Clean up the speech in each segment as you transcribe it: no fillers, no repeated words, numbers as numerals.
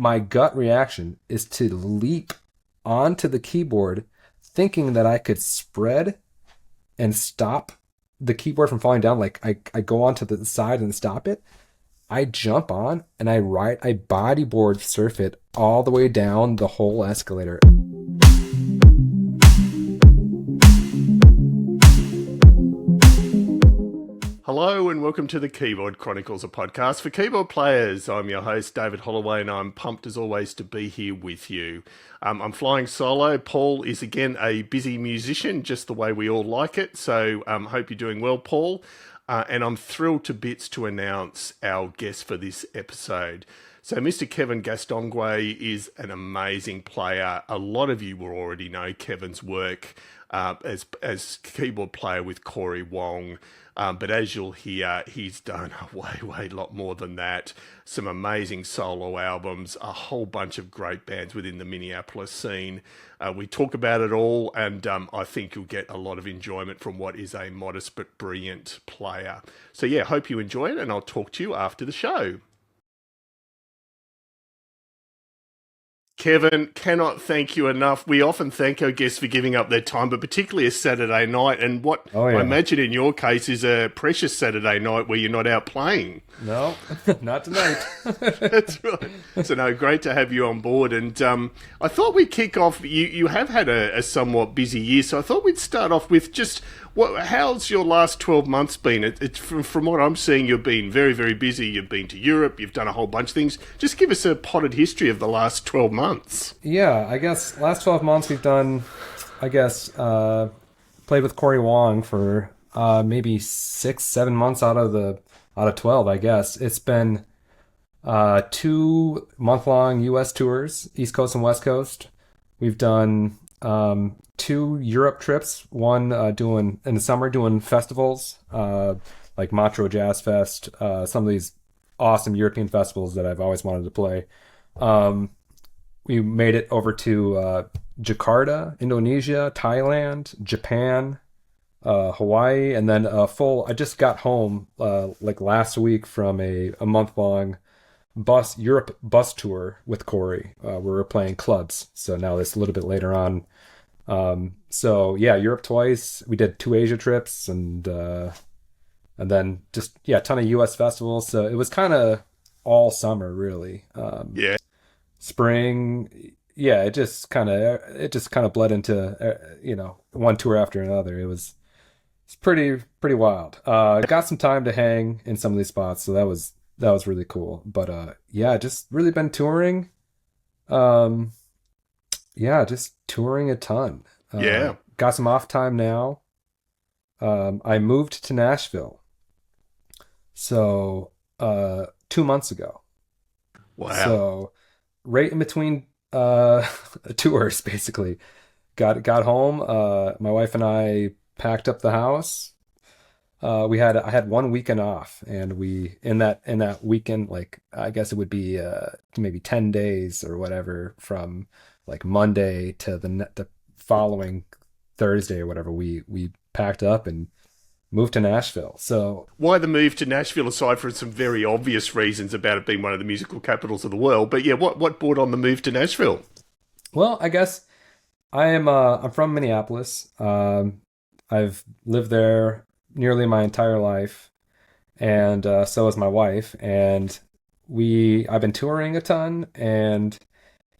my gut reaction is to leap onto the keyboard thinking that I could spread and stop the keyboard from falling down. Like I go onto the side and stop it. I jump on and I bodyboard surf it all the way down the whole escalator. Hello and welcome to the Keyboard Chronicles, a podcast for keyboard players. I'm your host, David Holloway, and I'm pumped as always to be here with you. I'm flying solo. Paul is again a busy musician, just the way we all like it. So hope you're doing well, Paul. And I'm thrilled to bits to announce our guest for this episode. So Mr. Kevin Gastonguay is an amazing player. A lot of you will already know Kevin's work as keyboard player with Cory Wong. But as you'll hear, he's done a way lot more than that. Some amazing solo albums, a whole bunch of great bands within the Minneapolis scene. We talk about it all, and I think you'll get a lot of enjoyment from what is a modest but brilliant player. So yeah, hope you enjoy it, and I'll talk to you after the show. Kevin, cannot thank you enough. We often thank our guests for giving up their time, but particularly a Saturday night. And what I imagine in your case is a precious Saturday night where you're not out playing. No, not tonight. That's right. So no, great to have you on board. And I thought we'd kick off. You have had a somewhat busy year, so I thought we'd start off with just how's your last 12 months been? It's from what I'm seeing, you've been very, very busy. You've been to Europe. You've done a whole bunch of things. Just give us a potted history of the last 12 months. Yeah, I guess last 12 months we've done, played with Cory Wong for maybe 6-7 months out of 12, I guess. It's been 2 month-long U.S. tours, East Coast and West Coast. We've done 2 Europe trips, one doing in the summer, doing festivals like Montreux Jazz Fest, some of these awesome European festivals that I've always wanted to play. We made it over to Jakarta, Indonesia, Thailand, Japan, Hawaii, and then I just got home last week from a month-long Europe bus tour with Cory, where we're playing clubs. So now this a little bit later on. So yeah, Europe twice. We did 2 Asia trips and then just, a ton of US festivals. So it was kind of all summer really. Yeah. Spring. Yeah. It just kind of bled into, one tour after another. It's pretty wild. Got some time to hang in some of these spots. So that was really cool. But, just really been touring. Just touring a ton. Got some off time now. I moved to Nashville. So, 2 months ago. Wow. So, right in between tours, basically. Got home. My wife and I packed up the house. I had 1 weekend off, and we in that weekend, I guess it would be maybe 10 days or whatever from Monday to the following Thursday or whatever, we packed up and moved to Nashville. So why the move to Nashville, aside from some very obvious reasons about it being one of the musical capitals of the world? But yeah, what brought on the move to Nashville? Well, I guess I'm from Minneapolis. I've lived there nearly my entire life, and so is my wife. And I've been touring a ton, and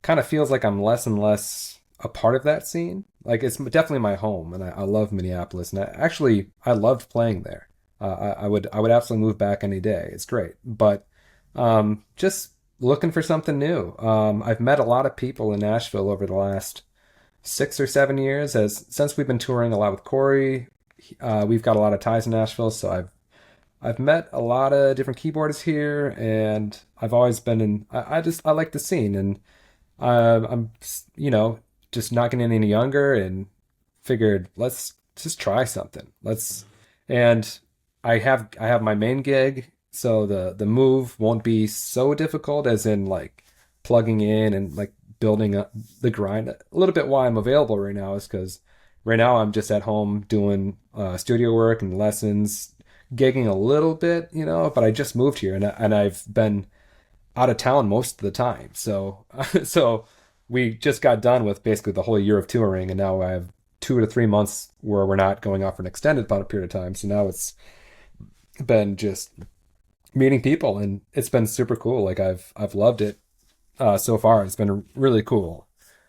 kind of feels like I'm less and less a part of that scene. It's definitely my home, and I love Minneapolis, and I loved playing there. I would absolutely move back any day. It's great, but just looking for something new. I've met a lot of people in Nashville over the last 6 or 7 years, since we've been touring a lot with Cory. We've got a lot of ties in Nashville, so I've met a lot of different keyboardists here, and I've always been I like the scene, and I'm just not getting any younger, and figured let's just try something. And I have my main gig, so the move won't be so difficult, as in plugging in and building up the grind. A little bit why I'm available right now is because right now I'm just at home doing studio work and lessons, gigging a little bit, but I just moved here, and out of town most of the time. So so we just got done with basically the whole year of touring, and now I have 2 to 3 months where we're not going off for an extended period of time. So now it's been just meeting people, and it's been super cool. Like I've loved it so far. It's been really cool,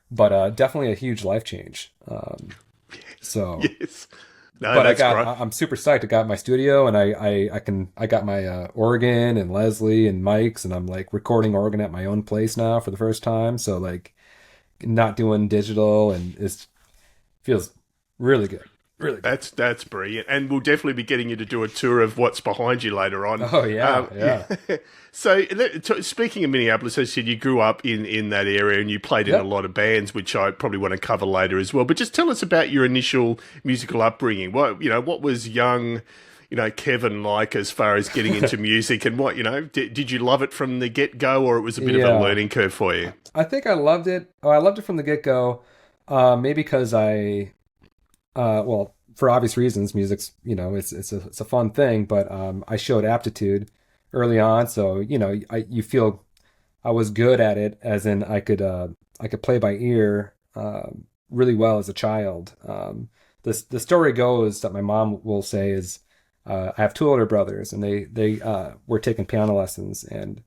but definitely a huge life change. So, Yes. No, but that's great. I'm super psyched. I got my studio, and I got my organ and Leslie and mics, and I'm like recording organ at my own place now for the first time. So like not doing digital, and it feels really good, really good. That's brilliant, and we'll definitely be getting you to do a tour of what's behind you later on. Oh yeah, yeah, Yeah. So, speaking of Minneapolis, as I said you grew up in that area, and you played in a yep. lot of bands, which I probably want to cover later as well. But just tell us about your initial musical upbringing. What was young, Kevin like as far as getting into music, and did you love it from the get go, or it was a bit of a Yeah. learning curve for you? I think I loved it. Oh, I loved it from the get go. Maybe because well, for obvious reasons, music's it's a fun thing, but I showed aptitude early on, so you feel I was good at it, as in I could play by ear really well as a child. The story goes that my mom will say is I have two older brothers, and they were taking piano lessons, and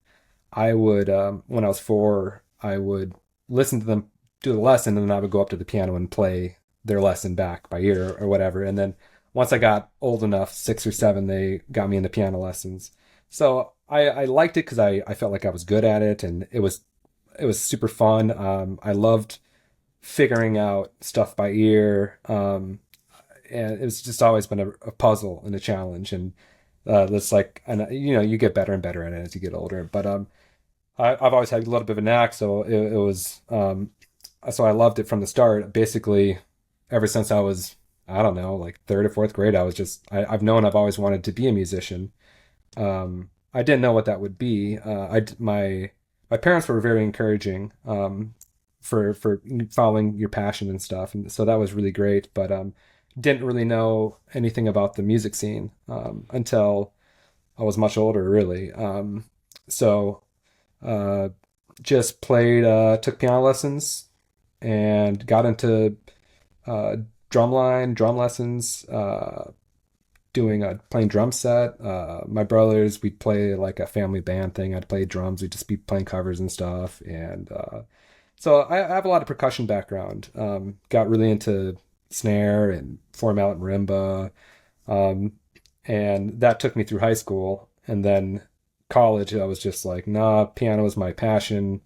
I would when I was 4, I would listen to them do the lesson, and then I would go up to the piano and play their lesson back by ear or whatever. And then once I got old enough, 6 or 7, they got me into piano lessons. So I liked it because I felt like I was good at it, and it was super fun. I loved figuring out stuff by ear, and it's just always been a puzzle and a challenge. And that's like, and you get better and better at it as you get older. But I've always had a little bit of a knack, so it was so I loved it from the start. Basically, ever since I was, I don't know, like third or fourth grade, I've known I've always wanted to be a musician. I didn't know what that would be. My parents were very encouraging for following your passion and stuff, and so that was really great. But didn't really know anything about the music scene until I was much older, really. So uh, just took piano lessons and got into uh, drum lessons, doing a playing drum set. My brothers, we'd play like a family band thing. I'd play drums. We'd just be playing covers and stuff. And so I have a lot of percussion background. Got really into snare and four mallet marimba, um, and that took me through high school. And then college, I was just like, nah, piano is my passion.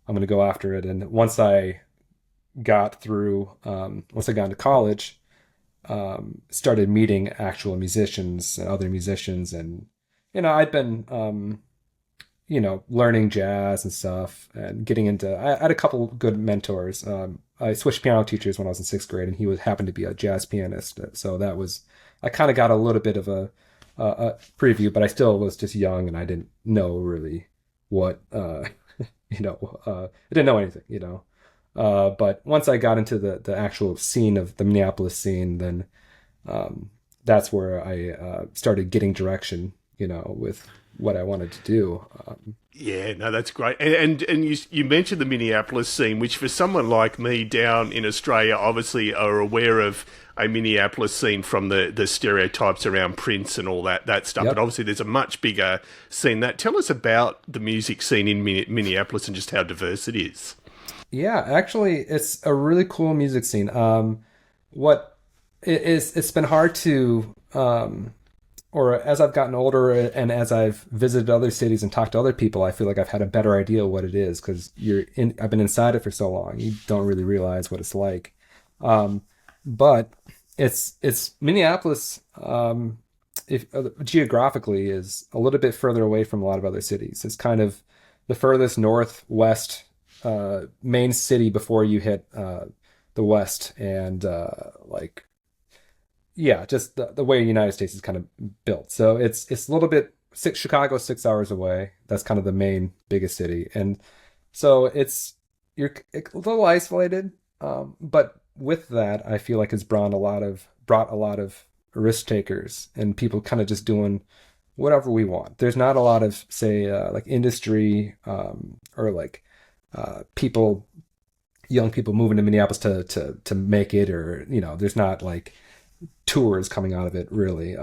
I'm gonna go after it. And once I got into college, started meeting actual musicians and other musicians, and I'd been learning jazz and stuff, and getting into. I had a couple good mentors. I switched piano teachers when I was in 6th grade, and he happened to be a jazz pianist. So that was I kind of got a little bit of a preview, but I still was just young, and I didn't know really what I didn't know anything. But once I got into the actual scene of the Minneapolis scene, then that's where I started getting direction, with what I wanted to do. Yeah, no, that's great. And you mentioned the Minneapolis scene, which for someone like me down in Australia, obviously are aware of a Minneapolis scene from the stereotypes around Prince and all that stuff. But Yep. obviously, there's a much bigger scene. Tell us about the music scene in Minneapolis and just how diverse it is. Yeah, actually, it's a really cool music scene. What it is, it's been hard to, or as I've gotten older and as I've visited other cities and talked to other people, I feel like I've had a better idea of what it is because I've been inside it for so long. You don't really realize what it's like. Um, but it's Minneapolis, if geographically is a little bit further away from a lot of other cities. It's kind of the furthest northwest main city before you hit the west, and like yeah, just the way the United States is kind of built. So it's a little bit Chicago's 6 hours away. That's kind of the main biggest city, and so you're a little isolated. But with that, I feel like it's brought a lot of risk takers and people kind of just doing whatever we want. There's not a lot of, say, like industry, or like people, young people moving to Minneapolis to make it, or there's not like tours coming out of it really.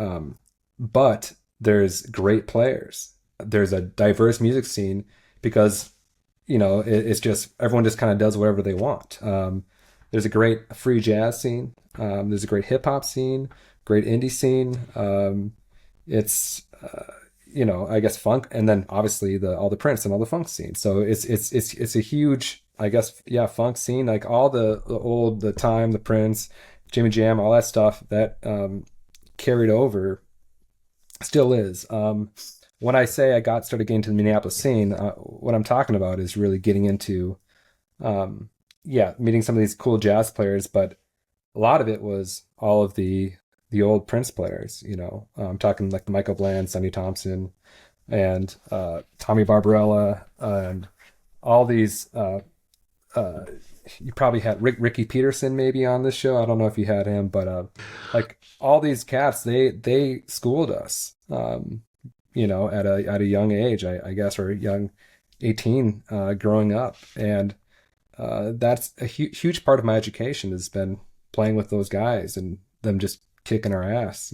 But there's great players. There's a diverse music scene because it's just everyone just kind of does whatever they want. There's a great free jazz scene. There's a great hip hop scene, great indie scene. It's I guess funk, and then obviously the all the Prince and all the funk scene. So it's a huge, I guess, yeah, funk scene, like all the time, the Prince, Jimmy Jam, all that stuff that carried over still is. When I say I got started getting to the Minneapolis scene, what I'm talking about is really getting into, yeah, meeting some of these cool jazz players, but a lot of it was all of the old Prince players. I'm talking like Michael Bland, Sonny Thompson, and Tommy Barbarella, and all these. You probably had Ricky Peterson maybe on this show. I don't know if you had him, but like all these cats, they schooled us. At a young age, I guess, or young 18, growing up, and that's a huge part of my education has been playing with those guys and them just kicking our ass.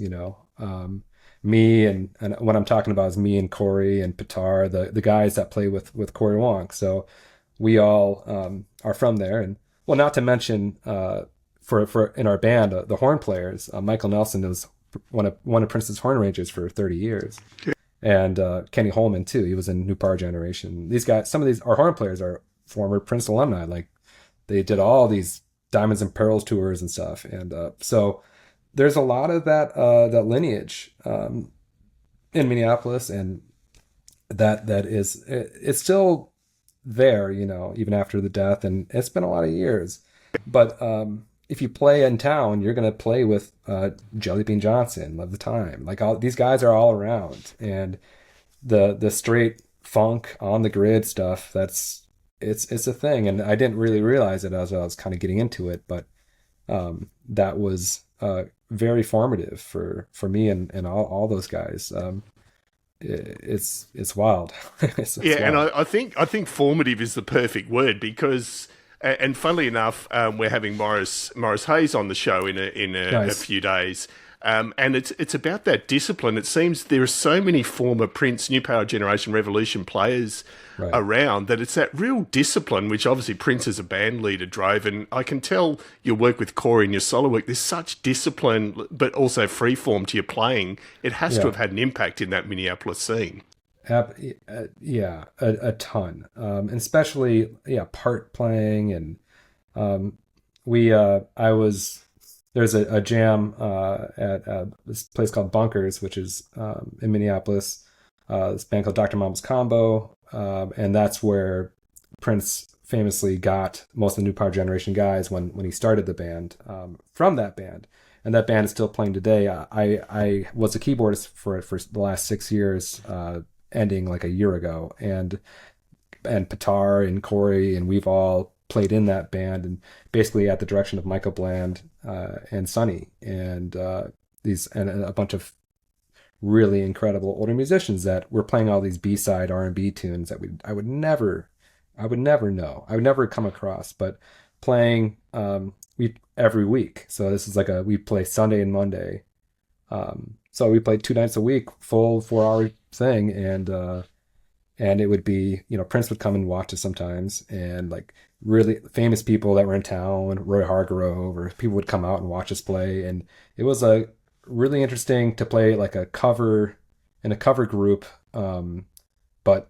Me and what I'm talking about is me and Cory and Pitar, the guys that play with Cory Wong. So we all are from there, and well, not to mention for in our band, the horn players. Michael Nelson was one of Prince's horn arrangers for 30 years, and Kenny Holman too. He was in New Power Generation. These guys, some of these our horn players are former Prince alumni. Like they did all these Diamonds and Pearls tours and stuff, and so there's a lot of that lineage in Minneapolis, and that is it's still there, even after the death, and it's been a lot of years. But if you play in town, you're gonna play with Jelly Bean Johnson of the time. Like all these guys are all around, and the straight funk on the grid stuff. It's a thing, and I didn't really realize it as I was kind of getting into it, but that was very formative for me and all those guys. It's wild. It's Yeah, and wild. I think formative is the perfect word because, and funnily enough, we're having Morris Hayes on the show in a Nice. few days, and it's about that discipline. It seems there are so many former Prince, New Power Generation, Revolution players Right. around that it's that real discipline, which obviously Prince as a band leader drove, and I can tell your work with Cory and your solo work. There's such discipline, but also freeform to your playing. It has to Yeah. have had an impact in that Minneapolis scene. Yeah, a ton. And especially, yeah, part playing, and um, I was there's a jam at this place called Bunkers, which is in Minneapolis. This band called Dr. Mom's Combo, and that's where Prince famously got most of the New Power Generation guys when he started the band, from that band, and that band is still playing today. I was a keyboardist for it for the last 6 years, ending like a year ago, and Pitar and Cory and we've all played in that band, and basically at the direction of Michael Bland and Sonny, and these and a bunch of really incredible older musicians that were playing all these B-side R&B tunes that I would never know. I would never come across, but playing we every week. So this is like we play Sunday and Monday. So we played 2 nights a week, full 4 hour thing, and it would be, Prince would come and watch us sometimes, and like really famous people that were in town, Roy Hargrove, or people would come out and watch us play, and it was a really interesting to play like a cover in a cover group, but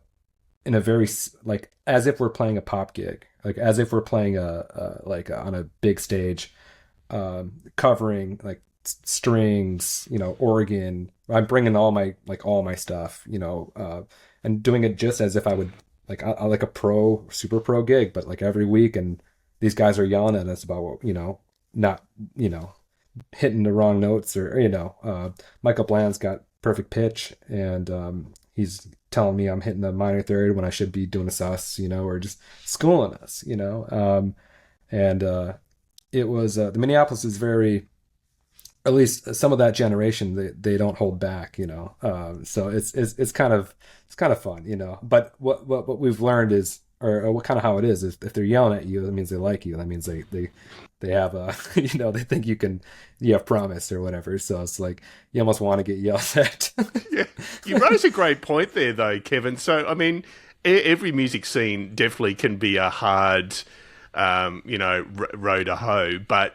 in a very like as if we're playing a pop gig, like as if we're playing on a big stage, covering like strings, organ. I'm bringing all my stuff, and doing it just as if I would I like a super pro gig, but like every week, and these guys are yelling at us about not hitting the wrong notes, or Michael Bland's got perfect pitch, and he's telling me I'm hitting the minor third when I should be doing a sus, or just schooling us, and it was the Minneapolis is very at least some of that generation, they don't hold back, you know. So it's kind of fun, you know. But what we've learned is, or what kind of how it is if they're yelling at you, that means they like you. That means they have a you know, they think you have promise or whatever. So it's like you almost want to get yelled at. Yeah, you raise a great point there, though, Kevin. So, I mean, every music scene definitely can be a hard, row to hoe, but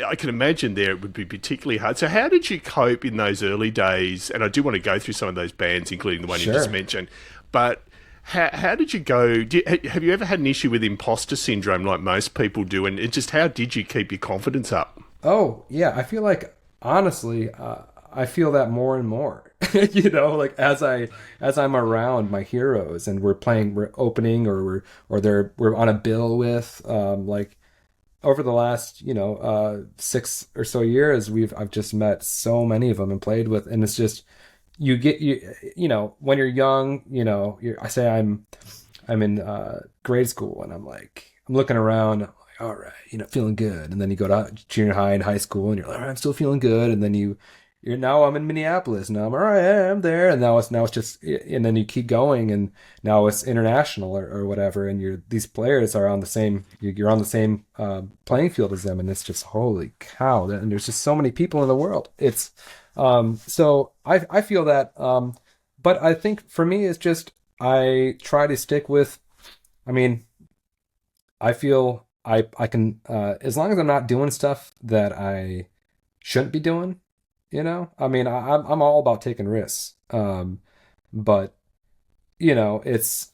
I can imagine there it would be particularly hard. So, how did you cope in those early days? And I do want to go through some of those bands, including the one you just Sure. mentioned, but. How did you go? Have you ever had an issue with imposter syndrome like most people do? And just how did you keep your confidence up? Oh, yeah, I feel like honestly, I feel that more and more. You know, like as I'm around my heroes and we're opening we're on a bill with like over the last, 6 or so years I've just met so many of them and played with, and it's just you know, when you're young, you know, I say I'm in grade school and I'm looking around, I'm like, all right, you know, feeling good. And then you go to junior high and high school and you're like, all right, I'm still feeling good. And then you're now I'm in Minneapolis and I'm all right, I'm there. And now it's just, and then you keep going and now it's international or whatever. And these players are on the same, you're on the same playing field as them. And it's just, holy cow. And there's just so many people in the world. So I feel that, but I think for me, it's just, I try to stick with, I mean, I feel I can as long as I'm not doing stuff that I shouldn't be doing, you know. I mean, I'm all about taking risks. But you know, it's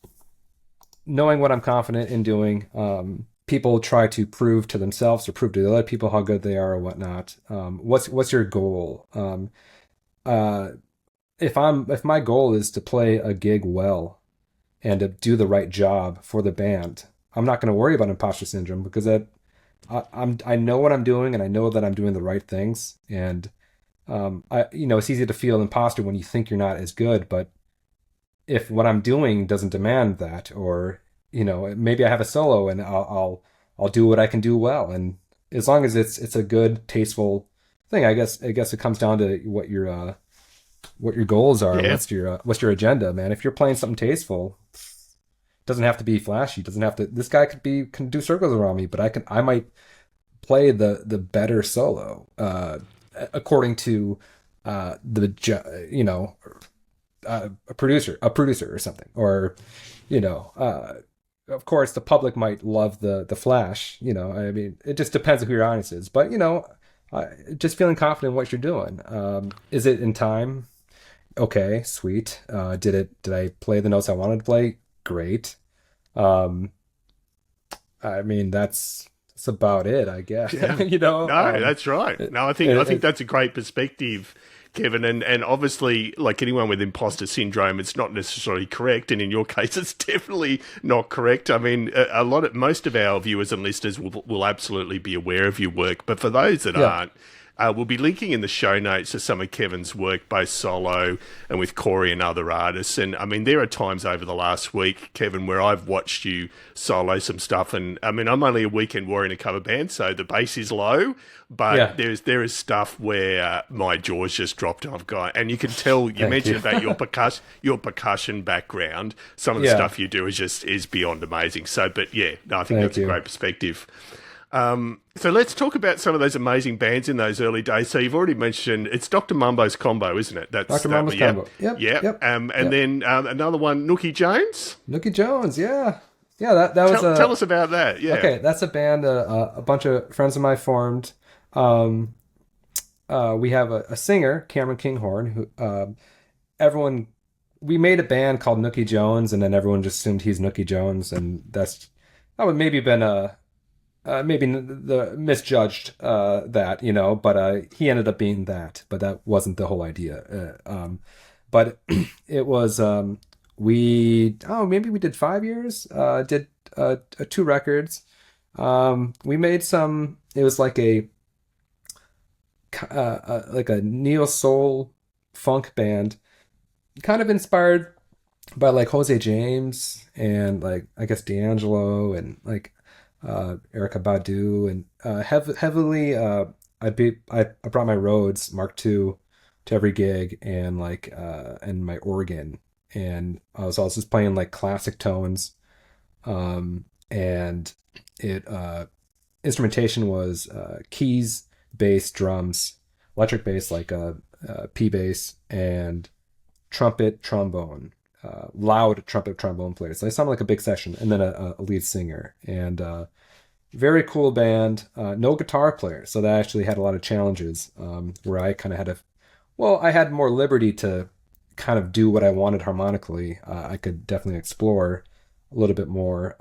knowing what I'm confident in doing. People try to prove to themselves or prove to the other people how good they are or whatnot. What's your goal? Uh, if my goal is to play a gig well and to do the right job for the band, I'm not going to worry about imposter syndrome because I know what I'm doing and I know that I'm doing the right things. And it's easy to feel imposter when you think you're not as good, but if what I'm doing doesn't demand that, or maybe I have a solo and I'll do what I can do well, and as long as it's a good, tasteful thing, I guess it comes down to what your goals are. Yeah. What's your agenda, man? If you're playing something tasteful, it doesn't have to be flashy. It doesn't have to. This guy can do circles around me, but I might play the better solo according to a producer or something, or of course the public might love the flash. I mean, it just depends on who your audience is, but just feeling confident in what you're doing. Is it in time? Okay, sweet. Did I play the notes I wanted to play? Great. Um, I mean, that's about it, I guess. Yeah. you know, No, um, that's right. it, No, I think it, that's a great perspective, Kevin. And obviously, like anyone with imposter syndrome, it's not necessarily correct. And in your case, it's definitely not correct. I mean, most of our viewers and listeners will absolutely be aware of your work. But for those that yeah, aren't, we'll be linking in the show notes to some of Kevin's work, both solo and with Cory and other artists. And I mean, there are times over the last week, Kevin, where I've watched you solo some stuff. And I mean, I'm only a weekend warrior in a cover band, so the bass is low. yeah. But there is stuff where my jaw's just dropped. I've got, and you can tell. You Thank you. mentioned about your percussion background. Some of the Yeah, stuff you do is beyond amazing. So, but yeah, no, I think thank that's a you. great perspective. So let's talk about some of those amazing bands in those early days. So you've already mentioned it's Dr. Mumbo's Combo, isn't it? Dr. That. Mama's Yep, combo. Yep, yep. yep, And yep. then another one, Nookie Jones. Nookie Jones. Yeah, yeah. That was Tell a us about that. Yeah. okay. That's a band a bunch of friends of mine formed. Um, we have a singer, Cameron Kinghorn, who everyone we made a band called Nookie Jones, and then everyone just assumed he's Nookie Jones, and that would maybe been maybe the misjudged that, but he ended up being that, but that wasn't the whole idea. But it was maybe we did 5 years, did two records. We made some. It was like a neo soul funk band, kind of inspired by like Jose James and like I guess D'Angelo and like Erica Badu, and heavily I brought my Rhodes Mark II to every gig, and and my organ, and I was just playing like classic tones, and it instrumentation was keys, bass, drums, electric bass like a P bass, and trumpet, trombone, loud trumpet, trombone players. So they sounded like a big session, and then a lead singer, and very cool band. No guitar player, so that actually had a lot of challenges, where I kind of had I had more liberty to kind of do what I wanted harmonically. I could definitely explore a little bit more,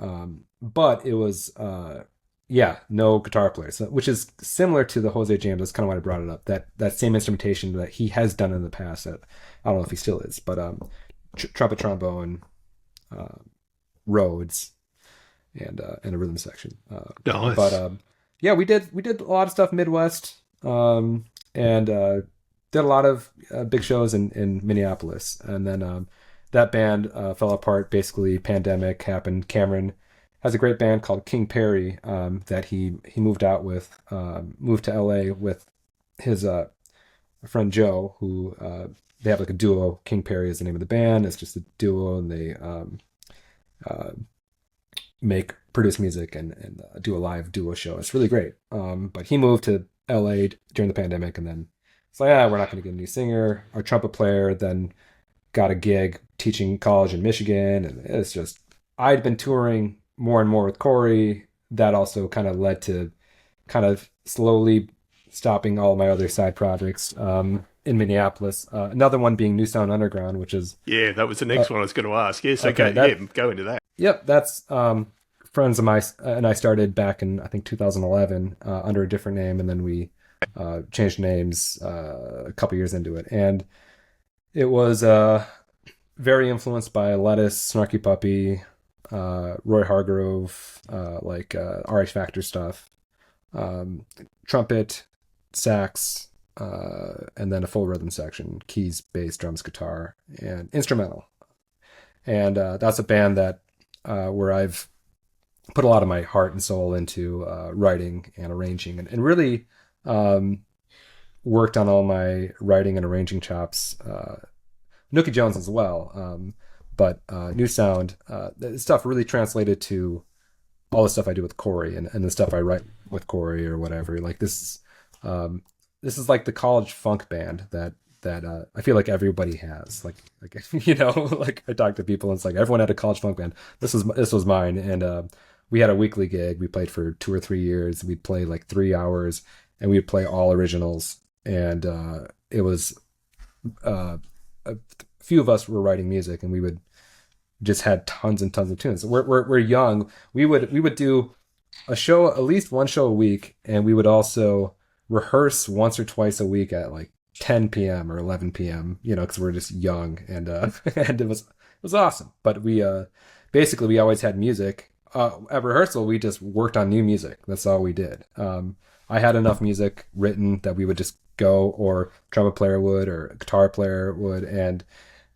but it was yeah, no guitar player, so, which is similar to the Jose James. That's kind of why I brought it up. That same instrumentation that he has done in the past. That I don't know if he still is, but trumpet, trombone, uh, Rhodes, and a rhythm section. But Nice. yeah, we did a lot of stuff Midwest, and did a lot of big shows in Minneapolis, and then that band fell apart. Basically, pandemic happened. Cameron has a great band called King Perry, that he moved out with, moved to LA with his friend Joe, who they have like a duo. King Perry is the name of the band. It's just a duo, and they uh, make produce music and do a live duo show. It's really great. But he moved to LA during the pandemic, and then it's like, we're not going to get a new singer. Our trumpet player then got a gig teaching college in Michigan, and it's just I'd been touring more and more with Cory. That also kind of led to kind of slowly stopping all my other side projects, in Minneapolis. Another one being New Sound Underground, which is Yeah, that was the uh, next one I was going to ask. Yeah, so okay. go into that. Yep, that's friends of mine and I started back in I think 2011, under a different name, and then we changed names a couple years into it, and it was very influenced by Lettuce, Snarky Puppy, Roy Hargrove, RH Factor stuff, um, trumpet, sax, and then a full rhythm section, keys, bass, drums, guitar, and instrumental. And that's a band that where I've put a lot of my heart and soul into writing and arranging, and really um, worked on all my writing and arranging chops. Nookie Jones as well, but New Sound, the stuff really translated to all the stuff I do with Cory, and the stuff I write with Cory or whatever. Like um, this is like the college funk band that I feel like everybody has. Like like I talk to people, and it's like everyone had a college funk band. This was mine, and we had a weekly gig. We played for 2 or 3 years. We'd play like 3 hours, and we'd play all originals. And it was a few of us were writing music, and we would just had tons and tons of tunes. We're young. We would do a show, at least one show a week, and we would also rehearse once or twice a week at like 10 p.m. or 11 p.m. Because we're just young, and and it was awesome. But we basically we always had music. At rehearsal, we just worked on new music. That's all we did. I had enough music written that we would just go, or trumpet player would, or a guitar player would, and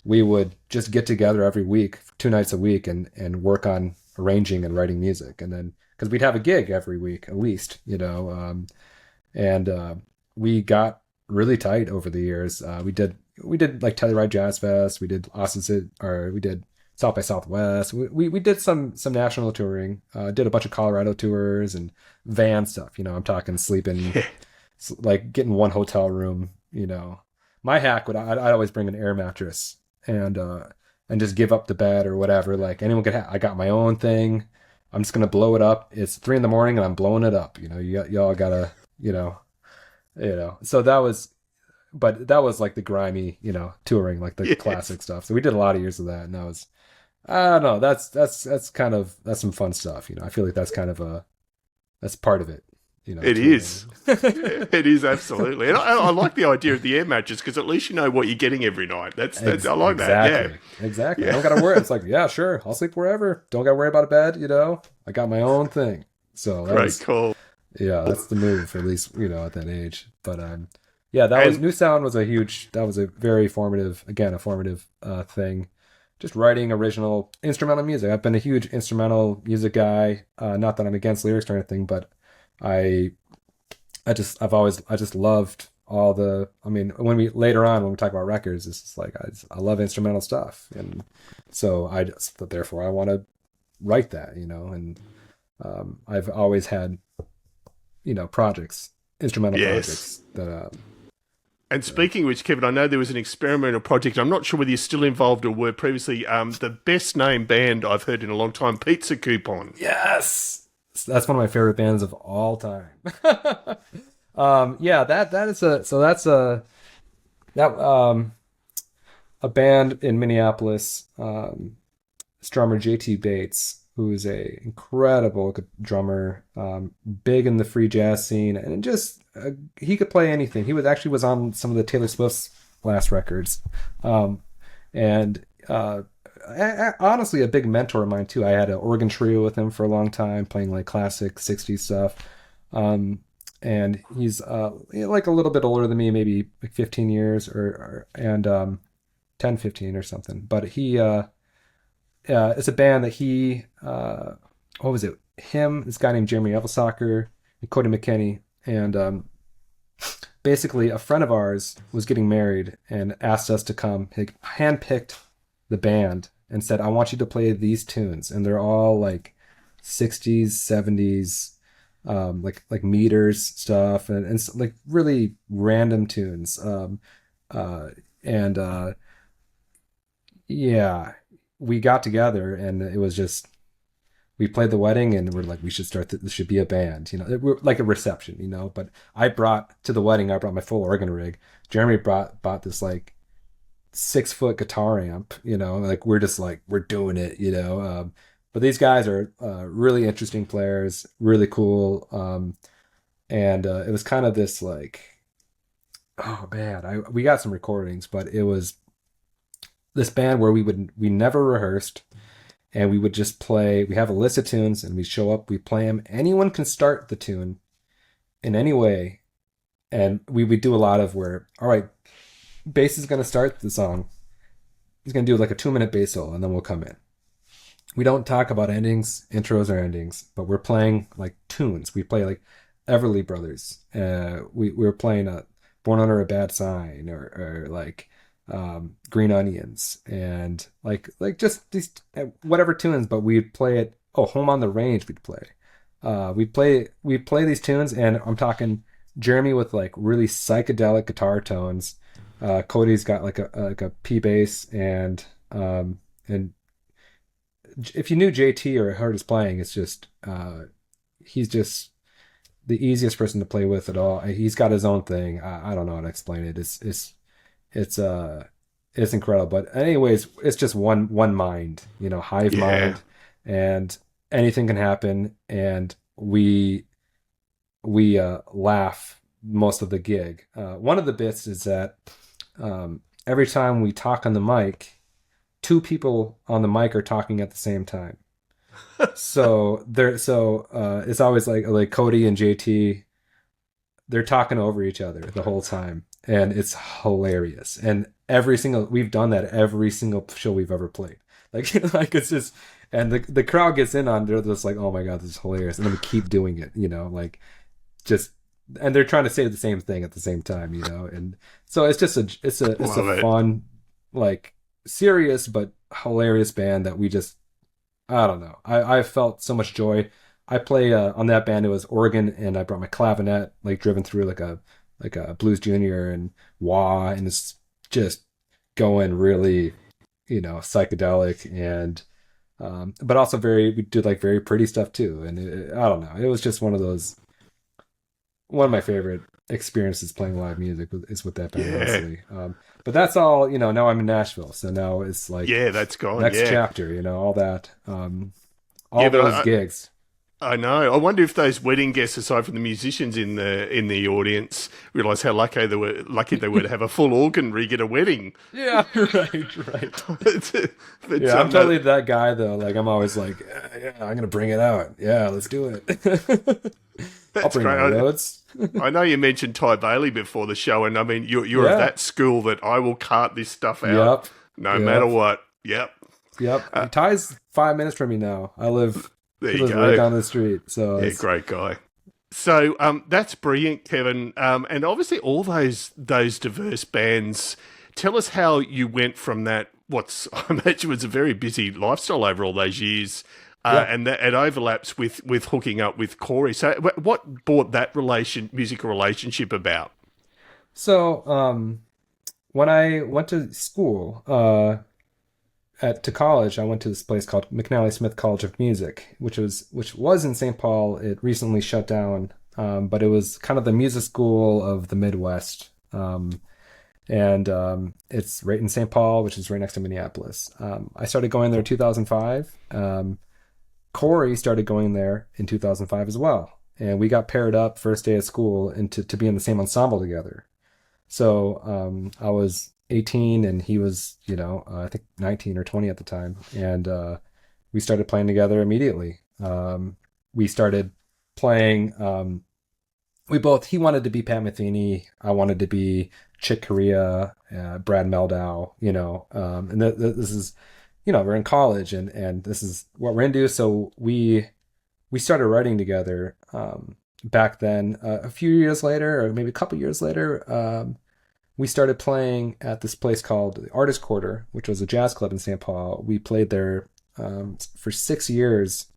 we would just get together every week, 2 nights a week, and work on arranging and writing music. And then because we'd have a gig every week at least, and we got really tight over the years. We did like Telluride Jazz Fest. We did Austin City, or we did South by Southwest. We did some national touring. Did a bunch of Colorado tours and van stuff. I'm talking sleeping, like getting one hotel room. My hack I'd always bring an air mattress, and just give up the bed or whatever. Like anyone could have. I got my own thing. I'm just gonna blow it up. It's 3 in the morning and I'm blowing it up. Y'all gotta. So that was like the grimy, touring, like the Yes. classic stuff. So we did a lot of years of that, and that was, I don't know, that's some fun stuff. I feel like that's part of it, It is. touring. It is absolutely, and I like the idea of the air matches because at least you know what you're getting every night. That's I like that. Yeah, Exactly. I yeah. don't gotta worry. It's like, yeah, sure, I'll sleep wherever. Don't gotta worry about a bed. I got my own thing. So that Great was, call. yeah, that's the move, at least, at that age. But yeah, that was And New Sound was that was a very formative, again, a formative thing. Just writing original instrumental music. I've been a huge instrumental music guy. Not that I'm against lyrics or anything, but I I just loved all the. I mean, when we talk about records, it's just like I love instrumental stuff, and so therefore I want to write that, and I've always had projects, instrumental Yes. projects that And so. speaking of which, Kevin, I know there was an experimental project. I'm not sure whether you're still involved or were previously. The best named band I've heard in a long time, Pizza Coupon. Yes, that's one of my favorite bands of all time. Yeah, that is a so that's that a band in Minneapolis. This drummer JT Bates, who is a incredible drummer, big in the free jazz scene, and just he could play anything. He was on some of the Taylor Swift's last records, and honestly a big mentor of mine too. I had an organ trio with him for a long time, playing like classic '60s stuff. Um, and he's like a little bit older than me, maybe like 15 years and 10, 15 or something. But it's a band that what was it? Him, this guy named Jeremy Evelsocker, and Cody McKinney, and basically a friend of ours was getting married and asked us to come. He handpicked the band and said, "I want you to play these tunes," and they're all like '60s, '70s, like meters stuff, and like really random tunes. And Yeah, we got together and it was just we played the wedding and we're like we should this should be a band, we're like a reception, but I brought my full organ rig. Jeremy bought this like 6 foot guitar amp, like we're just like we're doing it, but these guys are really interesting players, really cool, and it was kind of this like, oh man, we got some recordings, but it was this band where we never rehearsed, and we would just play. We have a list of tunes and we show up, we play them. Anyone can start the tune in any way. And we would do a lot of where, all right, bass is going to start the song. He's going to do like a 2 minute bass solo and then we'll come in. We don't talk about endings, intros or endings, but we're playing like tunes. We play like Everly Brothers. We were playing Born Under a Bad Sign, or like Green Onions, and like just these whatever tunes, but we'd play it. Oh, Home on the Range we'd play. We play these tunes, and I'm talking Jeremy with like really psychedelic guitar tones. Cody's got like a P bass, and if you knew JT or heard his playing, it's just he's just the easiest person to play with at all. He's got his own thing. I don't know how to explain it. It's it's incredible. But anyways, it's just one mind, hive Yeah. mind, and anything can happen. And we laugh most of the gig. One of the bits is that every time we talk on the mic, two people on the mic are talking at the same time. So it's always like Cody and JT, they're talking over each other the whole time, and it's hilarious. And we've done that every single show we've ever played. Like like it's just, and the crowd gets in on, they're just like, oh my god, this is hilarious, and then we keep doing it, like just, and they're trying to say the same thing at the same time, and so it's a Love it. fun, like serious but hilarious band that we just, I don't know. I felt so much joy. I play on that band. It was organ, and I brought my clavinet, like driven through like a Blues Junior and wah, and it's just going really, psychedelic, and but also we did like very pretty stuff too. And I don't know. It was just one of my favorite experiences playing live music is with that band, Yeah. honestly. But that's all. Now I'm in Nashville, so now it's like Yeah, that's gone. next Yeah. chapter, all that, Yeah, all but those gigs. I know. I wonder if those wedding guests, aside from the musicians in the audience, realise how lucky they were to have a full organ rig at a wedding. Yeah, right. But Yeah, I'm no, totally that guy though. Like I'm always like, yeah, I'm gonna bring it out. Yeah, let's do it. I'll that's bring my great. Rhodes. I know you mentioned Ty Bailey before the show, and I mean you're of Yeah. that school that I will cart this stuff out Yep. no matter Yep. what. Yep. Yep. Ty's 5 minutes from me now. There He you lives right go. down the street. So Yeah, it's great guy. So that's brilliant, Kevin. And obviously, all those diverse bands. Tell us how you went from that. What's I imagine was a very busy lifestyle over all those years, Yeah. and that it overlaps with hooking up with Corey. So, what brought that musical relationship about? So, when I went to school, to college, I went to this place called McNally Smith College of Music, which was in St. Paul. It recently shut down, but it was kind of the music school of the Midwest. And it's right in St. Paul, which is right next to Minneapolis. I started going there in 2005. Corey started going there in 2005 as well, and we got paired up first day of school and to be in the same ensemble together. So I was 18 and he was, I think 19 or 20 at the time, and we started playing together immediately. We started playing. He wanted to be Pat Metheny. I wanted to be Chick Corea, Brad Meldau, and this is, we're in college and this is what we're into. So we started writing together back then. A few years later, or maybe a couple years later, we started playing at this place called the Artist Quarter, which was a jazz club in St. Paul. We played there for 6 years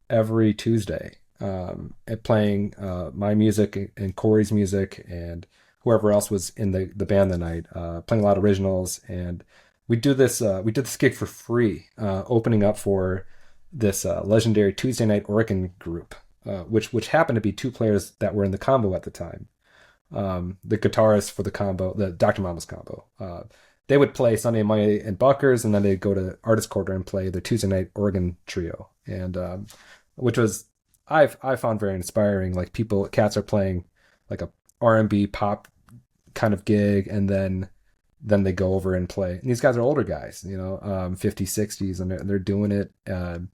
every Tuesday, at playing my music and Corey's music and whoever else was in the band that night, playing a lot of originals. And we did this gig for free, opening up for this legendary Tuesday night organ group, which happened to be two players that were in the combo at the time. The guitarist for the combo, the Dr. Mama's combo. They would play Sunday, Monday, and Buckers, and then they'd go to Artist Quarter and play their Tuesday night organ trio, and which was I found very inspiring. Like cats are playing like a R&B pop kind of gig, and then they go over and play. And these guys are older guys, 50s, 60s, and they're doing it. And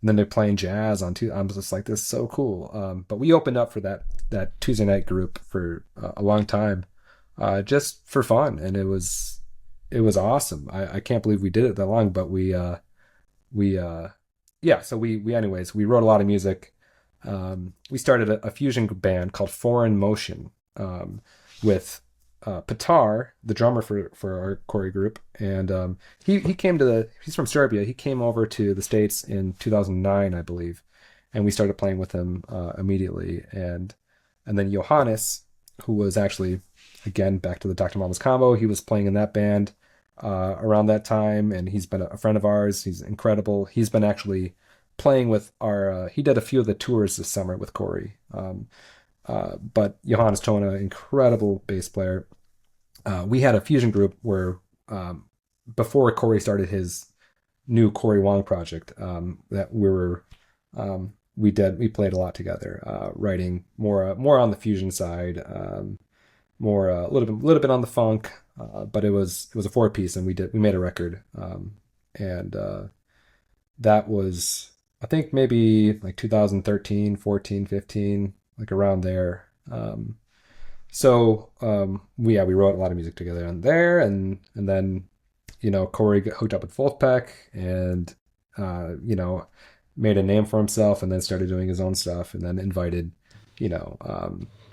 then they're playing jazz on Tuesday. I'm just like, this is so cool. But we opened up for that Tuesday night group for a long time, just for fun, and it was awesome. I can't believe we did it that long, but we yeah. So we anyways we wrote a lot of music. We started a fusion band called Foreign Motion, with Petar, the drummer for our Corey group, and he came he's from Serbia. He came over to the States in 2009, I believe, and we started playing with him immediately. And then Johannes, who was actually, again, back to the Dr. Mama's combo, he was playing in that band around that time, and he's been a friend of ours. He's incredible. He's been actually playing with he did a few of the tours this summer with Corey. But Johannes Tona, incredible bass player. We had a fusion group where, before Corey started his new Cory Wong project, that we played a lot together, writing more on the fusion side, more a little bit on the funk, but it was a four piece, and we made a record, and that was, I think, maybe like 2013, 14, 15, like around there. We wrote a lot of music together on there, and then Corey got hooked up with Wolfpack, and made a name for himself, and then started doing his own stuff, and then invited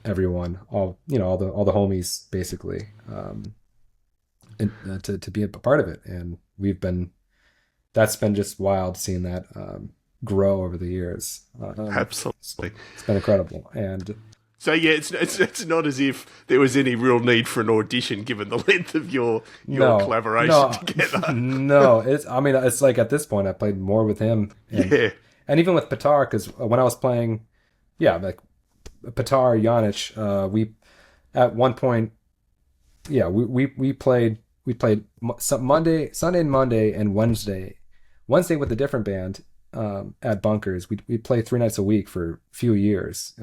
everyone, all the homies basically, to be a part of it. And that's been just wild seeing that grow over the years. Absolutely. It's been incredible. And so yeah, it's not as if there was any real need for an audition given the length of your collaboration together. No, it's like at this point I played more with him, and even with Petar, because when I was playing, like Petar, Janich, we at one point, we played Monday, Sunday, and Monday, and Wednesday with a different band at Bunkers. We played 3 nights a week for a few years.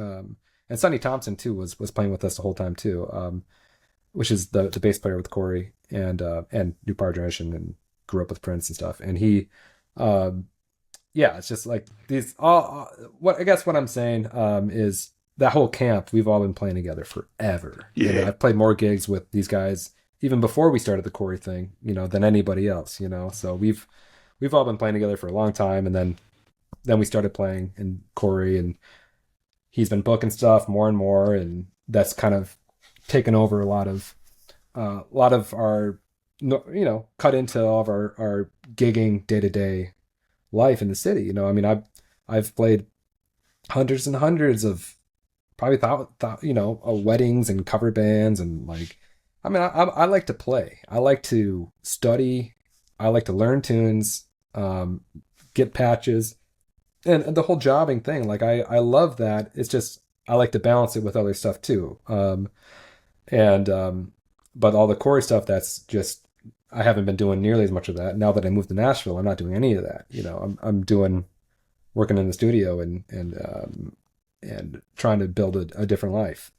And Sonny Thompson too was playing with us the whole time too, which is the bass player with Corey and New Power Generation, and grew up with Prince and stuff. And he, it's just like these. What I guess what I'm saying is that whole camp, we've all been playing together forever. Yeah, I've played more gigs with these guys even before we started the Corey thing, than anybody else. So we've all been playing together for a long time, and then we started playing in Corey, and he's been booking stuff more and more, and that's kind of taken over a lot of our, cut into all of our gigging day to day life in the city. I mean, I've played hundreds and hundreds of probably weddings and cover bands, and like, I mean, I like to play. I like to study. I like to learn tunes, get patches, and the whole jobbing thing. Like, I love that. It's just I like to balance it with other stuff too. And But all the Cory stuff, that's just I haven't been doing nearly as much of that. Now that I moved to Nashville, I'm not doing any of that. I'm doing working in the studio and trying to build a different life.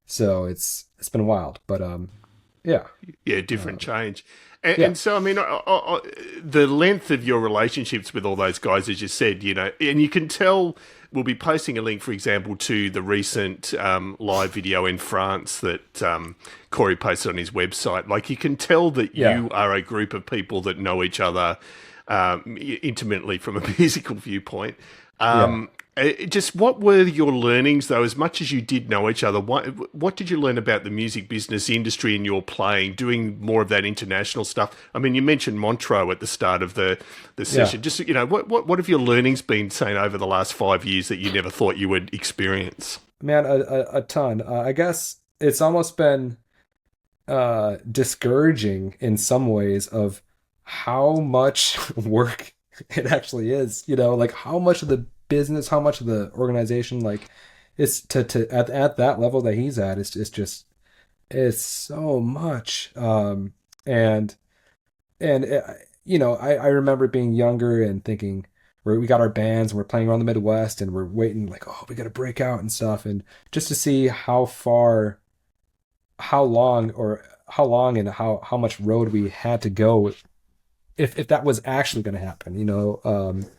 So it's been wild, but yeah, Yeah, different change. And, yeah, and so, I mean, the length of your relationships with all those guys, as you said, and you can tell, we'll be posting a link, for example, to the recent live video in France that Cory posted on his website. Like, you can tell that yeah, you are a group of people that know each other intimately from a musical viewpoint. yeah. Just what were your learnings, though, as much as you did know each other? What did you learn about the music business industry in your playing, doing more of that international stuff? I mean, you mentioned Montreux at the start of the Yeah, session. Just, what have your learnings been, saying, over the last 5 years that you never thought you would experience? man, a ton. I guess it's almost been discouraging in some ways of how much work it actually is. Like how much of the business, how much of the organization, like it's to at that level that he's at, it's just it's so much. And I remember being younger and thinking, we got our bands and we're playing around the Midwest and we're waiting like, oh, we got to break out and stuff, and just to see how long and how much road we had to go if that was actually going to happen.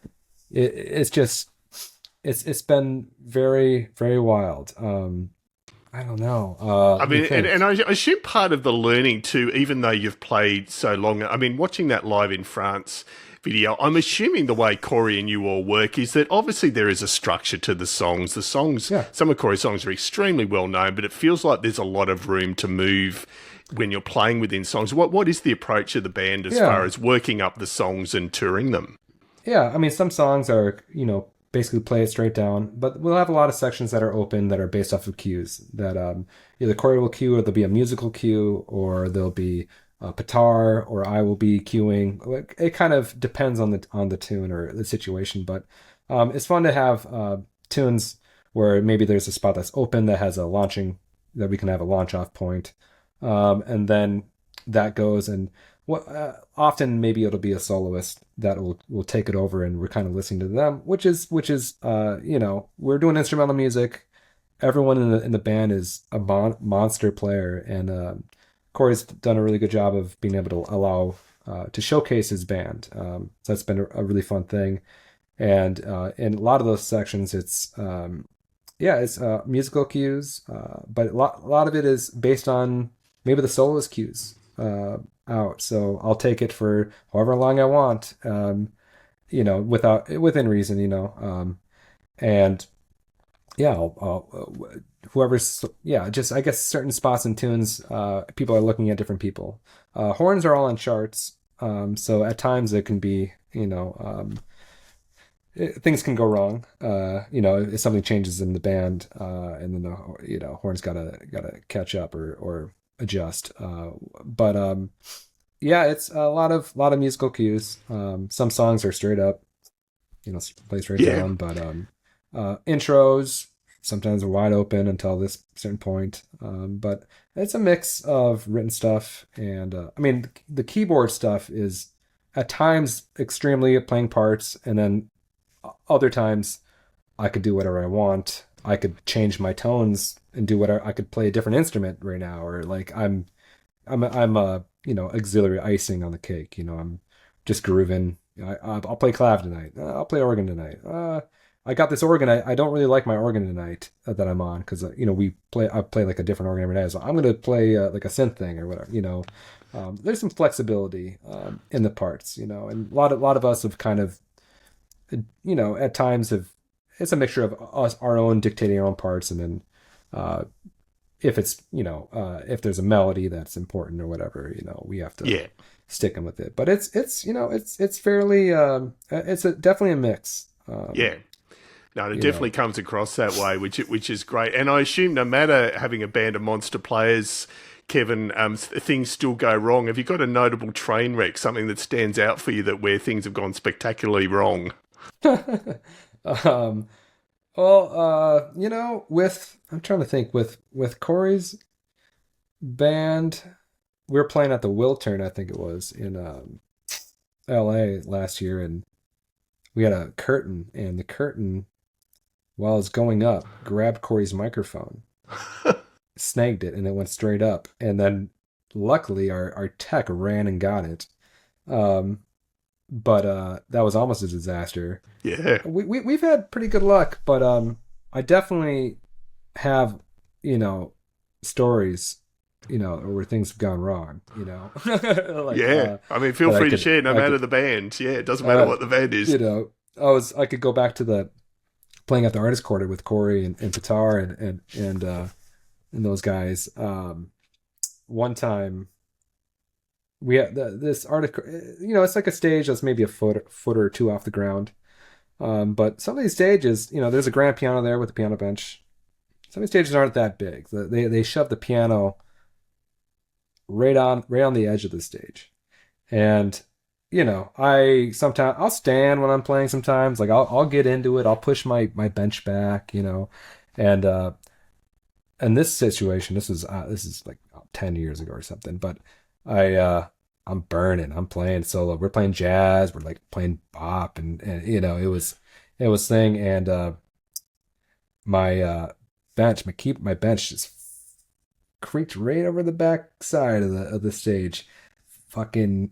It's just it's been very, very wild. I don't know. I Let me mean, and think. I assume part of the learning too, even though you've played so long, I mean, watching that live in France video, I'm assuming the way Cory and you all work is that obviously there is a structure to the songs. The songs, Yeah, some of Cory's songs are extremely well known, but it feels like there's a lot of room to move when you're playing within songs. What is the approach of the band as far yeah, as working up the songs and touring them? yeah. I mean, some songs are, basically play it straight down, but we'll have a lot of sections that are open that are based off of cues that either Corey will cue, or there'll be a musical cue, or there'll be a guitar, or I will be cueing. Like, it kind of depends on the tune or the situation, but it's fun to have tunes where maybe there's a spot that's open that has a launching that we can have a launch off point, and then that goes and what often maybe it'll be a soloist that will take it over, and we're kind of listening to them, which is we're doing instrumental music. Everyone in the band is a monster player, and Corey's done a really good job of being able to allow to showcase his band. So that's been a really fun thing, and in a lot of those sections, it's musical cues, but a lot of it is based on maybe the soloist cues out. So I'll take it for however long I want, within reason, and yeah, whoever's, yeah, just I guess certain spots and tunes, people are looking at different people. Horns are all on charts, so at times it can be, things can go wrong. If something changes in the band, and then horns gotta catch up or adjust. But yeah, it's a lot of musical cues. Some songs are straight up, play straight Yeah. down, but intros sometimes are wide open until this certain point. But it's a mix of written stuff, and I mean the keyboard stuff is at times extremely playing parts, and then other times I could do whatever I want. I could change my tones and do whatever. I could play a different instrument right now, or like I'm auxiliary icing on the cake. I'm just grooving. I'll play clav tonight. I'll play organ tonight. I got this organ. I don't really like my organ tonight that I'm on, because I play like a different organ every day. So I'm gonna play like a synth thing or whatever. There's some flexibility in the parts. And a lot of us have kind of at times have it's a mixture of us, our own dictating our own parts, and then uh, if it's if there's a melody that's important or whatever, we have to Yeah. stick with it. But it's fairly definitely a mix. Yeah. No, it You know, definitely comes across that way, which is great. And I assume no matter having a band of monster players, Kevin, things still go wrong. Have you got a notable train wreck, something that stands out for you that where things have gone spectacularly wrong? um, well, with I'm trying to think with Corey's band, we were playing at the Wiltern, I think it was in L.A. last year, and we had a curtain, and the curtain, while it's going up, grabbed Corey's microphone, snagged it, and it went straight up. And then luckily our tech ran and got it. Um, but that was almost a disaster. Yeah. We've had pretty good luck, but I definitely have, stories, where things have gone wrong, like Yeah. I mean, feel that free to share no I matter could the band. Yeah, it doesn't matter what the band is. I could go back to the playing at the artist quarter with Corey and Pitar and those guys. One time we had this artist, it's like a stage that's maybe a foot or two off the ground. But some of these stages, there's a grand piano there with a piano bench. Some of these stages aren't that big. They shove the piano right on the edge of the stage. And I sometimes I'll stand when I'm playing sometimes. Like I'll get into it. I'll push my bench back, and in this situation, this is like 10 years ago or something, but I'm burning. I'm playing solo. We're playing jazz, we're like playing bop, and it was thing. And my my bench just creaked right over the back side of the stage. Fucking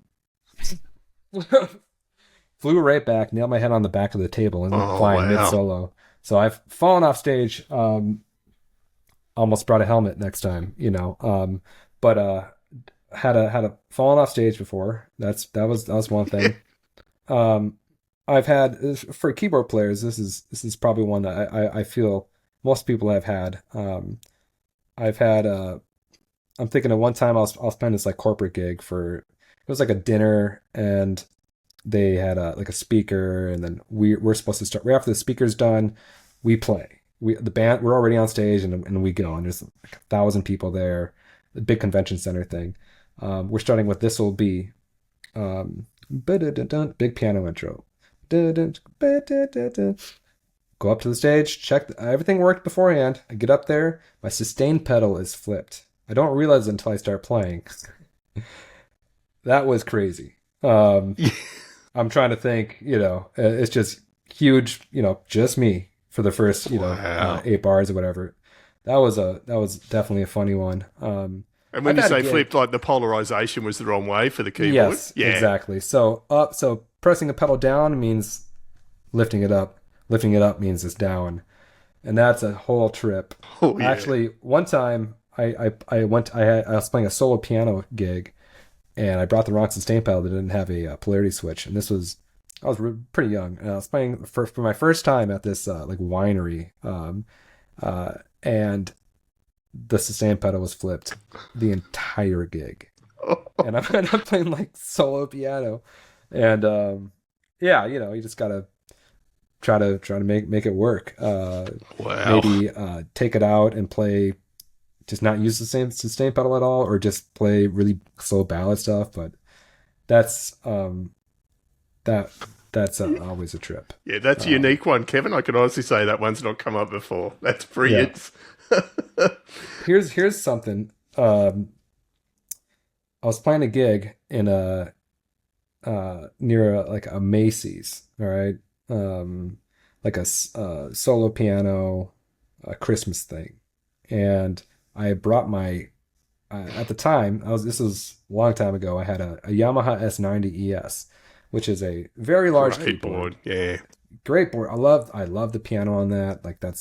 flew right back, nailed my head on the back of the table, and Oh, flying mid wow. solo. So I've fallen off stage. Almost brought a helmet next time, but had a fallen off stage before. That was one thing. Um, I've had for keyboard players. This is probably one that I feel most people have had. I've had I'm thinking of one time I was playing this like corporate gig for it was like a dinner, and they had like a speaker, and then we're supposed to start right after the speaker's done. We play. The band we're already on stage, and we go, and there's like 1,000 people there, a big convention center thing. We're starting with This Will Be, big piano intro. Go up to the stage, check everything worked beforehand. I get up there, my sustain pedal is flipped. I don't realize it until I start playing. That was crazy. I'm trying to think, it's just huge, just me for the first, Wow. 8 bars or whatever. That was definitely a funny one. And when I've you had a say gig. flipped, like the polarization was the wrong way for the keyboard? Yes, Yeah. exactly. So pressing the pedal down means lifting it up. Lifting it up means it's down, and that's a whole trip. Oh, yeah. Actually, one time I was playing a solo piano gig, and I brought the wrong sustain pedal that didn't have a polarity switch. And I was pretty young, and I was playing for my first time at this like winery, and the sustain pedal was flipped the entire gig, and I'm playing like solo piano, and yeah, you just gotta try to make it work. Wow. Maybe take it out and play, just not use the same sustain pedal at all, or just play really slow ballad stuff. But that's that that's always a trip. Yeah, that's a Um, unique one, Kevin. I can honestly say that one's not come up before. That's yeah. brilliant. Here's something. I was playing a gig in a near like a Macy's, all right, like solo piano, a Christmas thing, and I brought my at the time I was this was a long time ago. I had a Yamaha S90 ES, which is a very large Great keyboard, board. Yeah. great board. I love the piano on that. Like that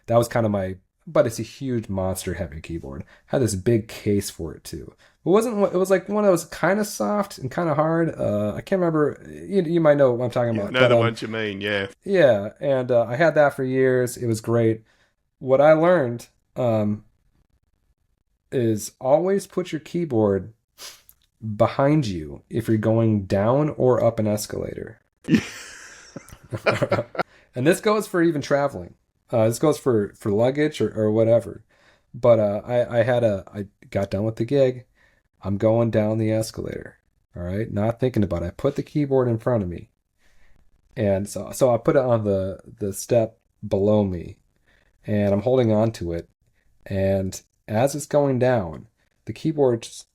was kind of my but it's a huge monster heavy keyboard. Had this big case for it too. It wasn't. It was like one that was kind of soft and kind of hard. I can't remember. You might know what I'm talking Yeah, I about. know But the ones you mean, yeah. yeah, and I had that for years. It was great. What I learned is always put your keyboard behind you if you're going down or up an escalator. And this goes for even traveling. This goes for luggage or whatever. But I got done with the gig. I'm going down the escalator. All right, not thinking about it. I put the keyboard in front of me, and so I put it on the step below me, and I'm holding on to it. And as it's going down, the keyboard's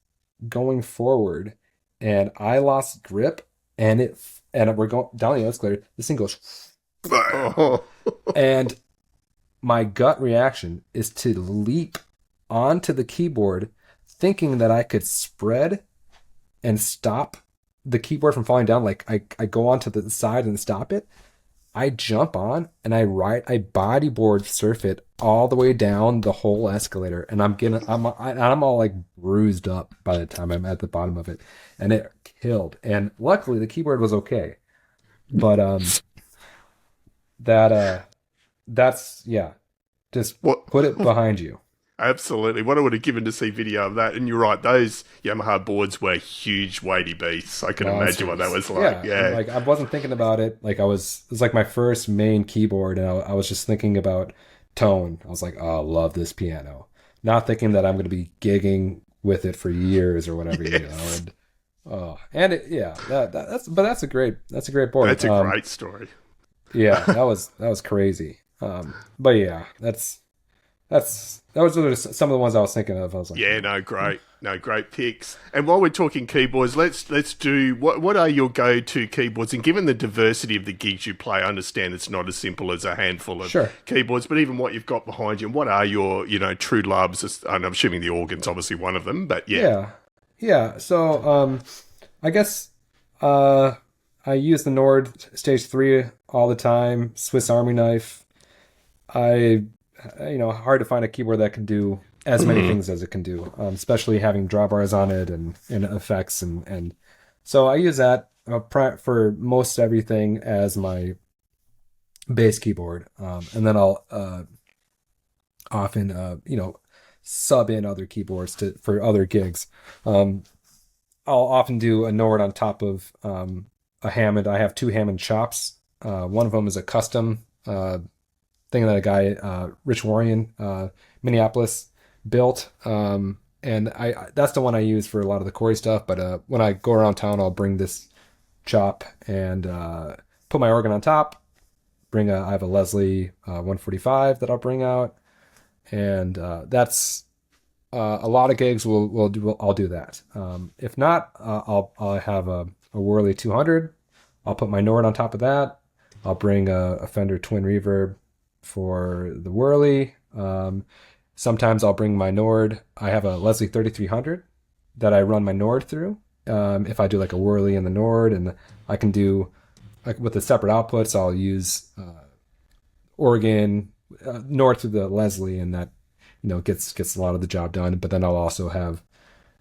going forward, and I lost grip, and we're going down the escalator. This thing goes, Oh. and my gut reaction is to leap onto the keyboard, thinking that I could spread and stop the keyboard from falling down. Like I go onto the side and stop it. I jump on and I bodyboard surf it all the way down the whole escalator, and I'm all like bruised up by the time I'm at the bottom of it, and it killed. And luckily the keyboard was okay, but that's yeah, just What? put it behind you. Absolutely. What I would have given to see video of that. And you're right, those Yamaha boards were huge, weighty beasts. I can imagine what that was like. Yeah, Yeah. like I wasn't thinking about it. Like it was like my first main keyboard, and I was just thinking about tone. I was like, oh, I love this piano. Not thinking that I'm going to be gigging with it for years or whatever, Yes. And yeah, that's a great board. That's a great story. Yeah, that was crazy. But yeah, those are some of the ones I was thinking of. I was like, Yeah, no, great. No, great picks. And while we're talking keyboards, let's do what are your go-to keyboards? And given the diversity of the gigs you play, I understand it's not as simple as a handful of Sure. keyboards, but even what you've got behind you, and what are your, true loves? And I'm assuming the organ's obviously one of them, but yeah. Yeah. So, I guess I use the Nord Stage 3 all the time. Swiss Army knife. Hard to find a keyboard that can do as many things as it can do, especially having drawbars on it and effects and so I use that for most everything as my bass keyboard, and then I'll often sub in other keyboards for other gigs. I'll often do a Nord on top of a Hammond. I have two Hammond chops. One of them is a custom thing that a guy, Rich Warrion, Minneapolis, built. And that's the one I use for a lot of the Cory stuff. But when I go around town, I'll bring this chop and put my organ on top. I have a Leslie 145 that I'll bring out, and that's a lot of gigs. I'll do that. If not, I'll have a Worley 200. I'll put my Nord on top of that. I'll bring a Fender Twin Reverb for the Worley. Sometimes I'll bring my Nord. I have a Leslie 3300 that I run my Nord through. If I do like a Worley and the Nord, and I can do like with the separate outputs, I'll use organ Nord through the Leslie, and that gets a lot of the job done. But then I'll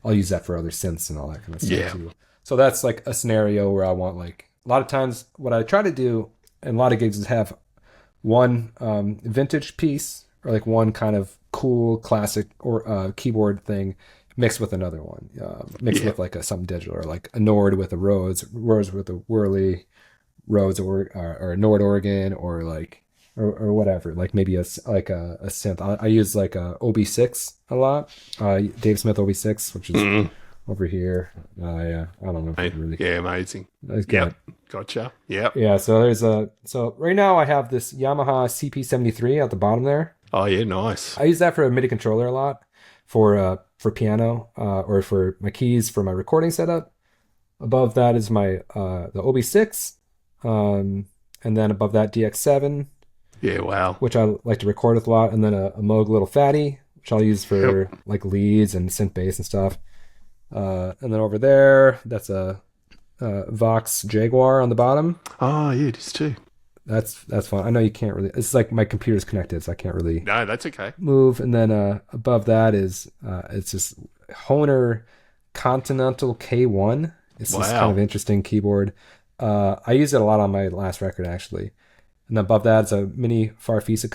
use that for other synths and all that kind of stuff too. So that's like a scenario where I want, like, a lot of times what I try to do in a lot of gigs is have one vintage piece, or like one kind of cool classic or keyboard thing mixed with another one, mixed with like something digital, or like a Nord with a Rhodes with a Worley, Rhodes or a Nord organ, or like or whatever, like maybe a synth. I use like a OB6 a lot, Dave Smith OB6, which is over here. Yeah, I don't know if it really. Yeah, amazing. Yep, gotcha. Yep. Yeah, so right now I have this Yamaha CP73 at the bottom there. Oh yeah, nice. I use that for a MIDI controller a lot, for piano, or for my keys for my recording setup. Above that is my the OB6, and then above that DX7. Yeah, wow. Which I like to record with a lot, and then a Moog Little Fatty, which I'll use for like leads and synth bass and stuff. And then over there, that's a Vox Jaguar on the bottom. Oh yeah, it is too. that's fun. I know you can't really. It's like my computer's connected, so I can't really No, that's okay. move. And then above that is it's this Honer Continental K1. It's this kind of Wow. interesting keyboard. I used it a lot on my last record actually. And above that is a mini Farfisa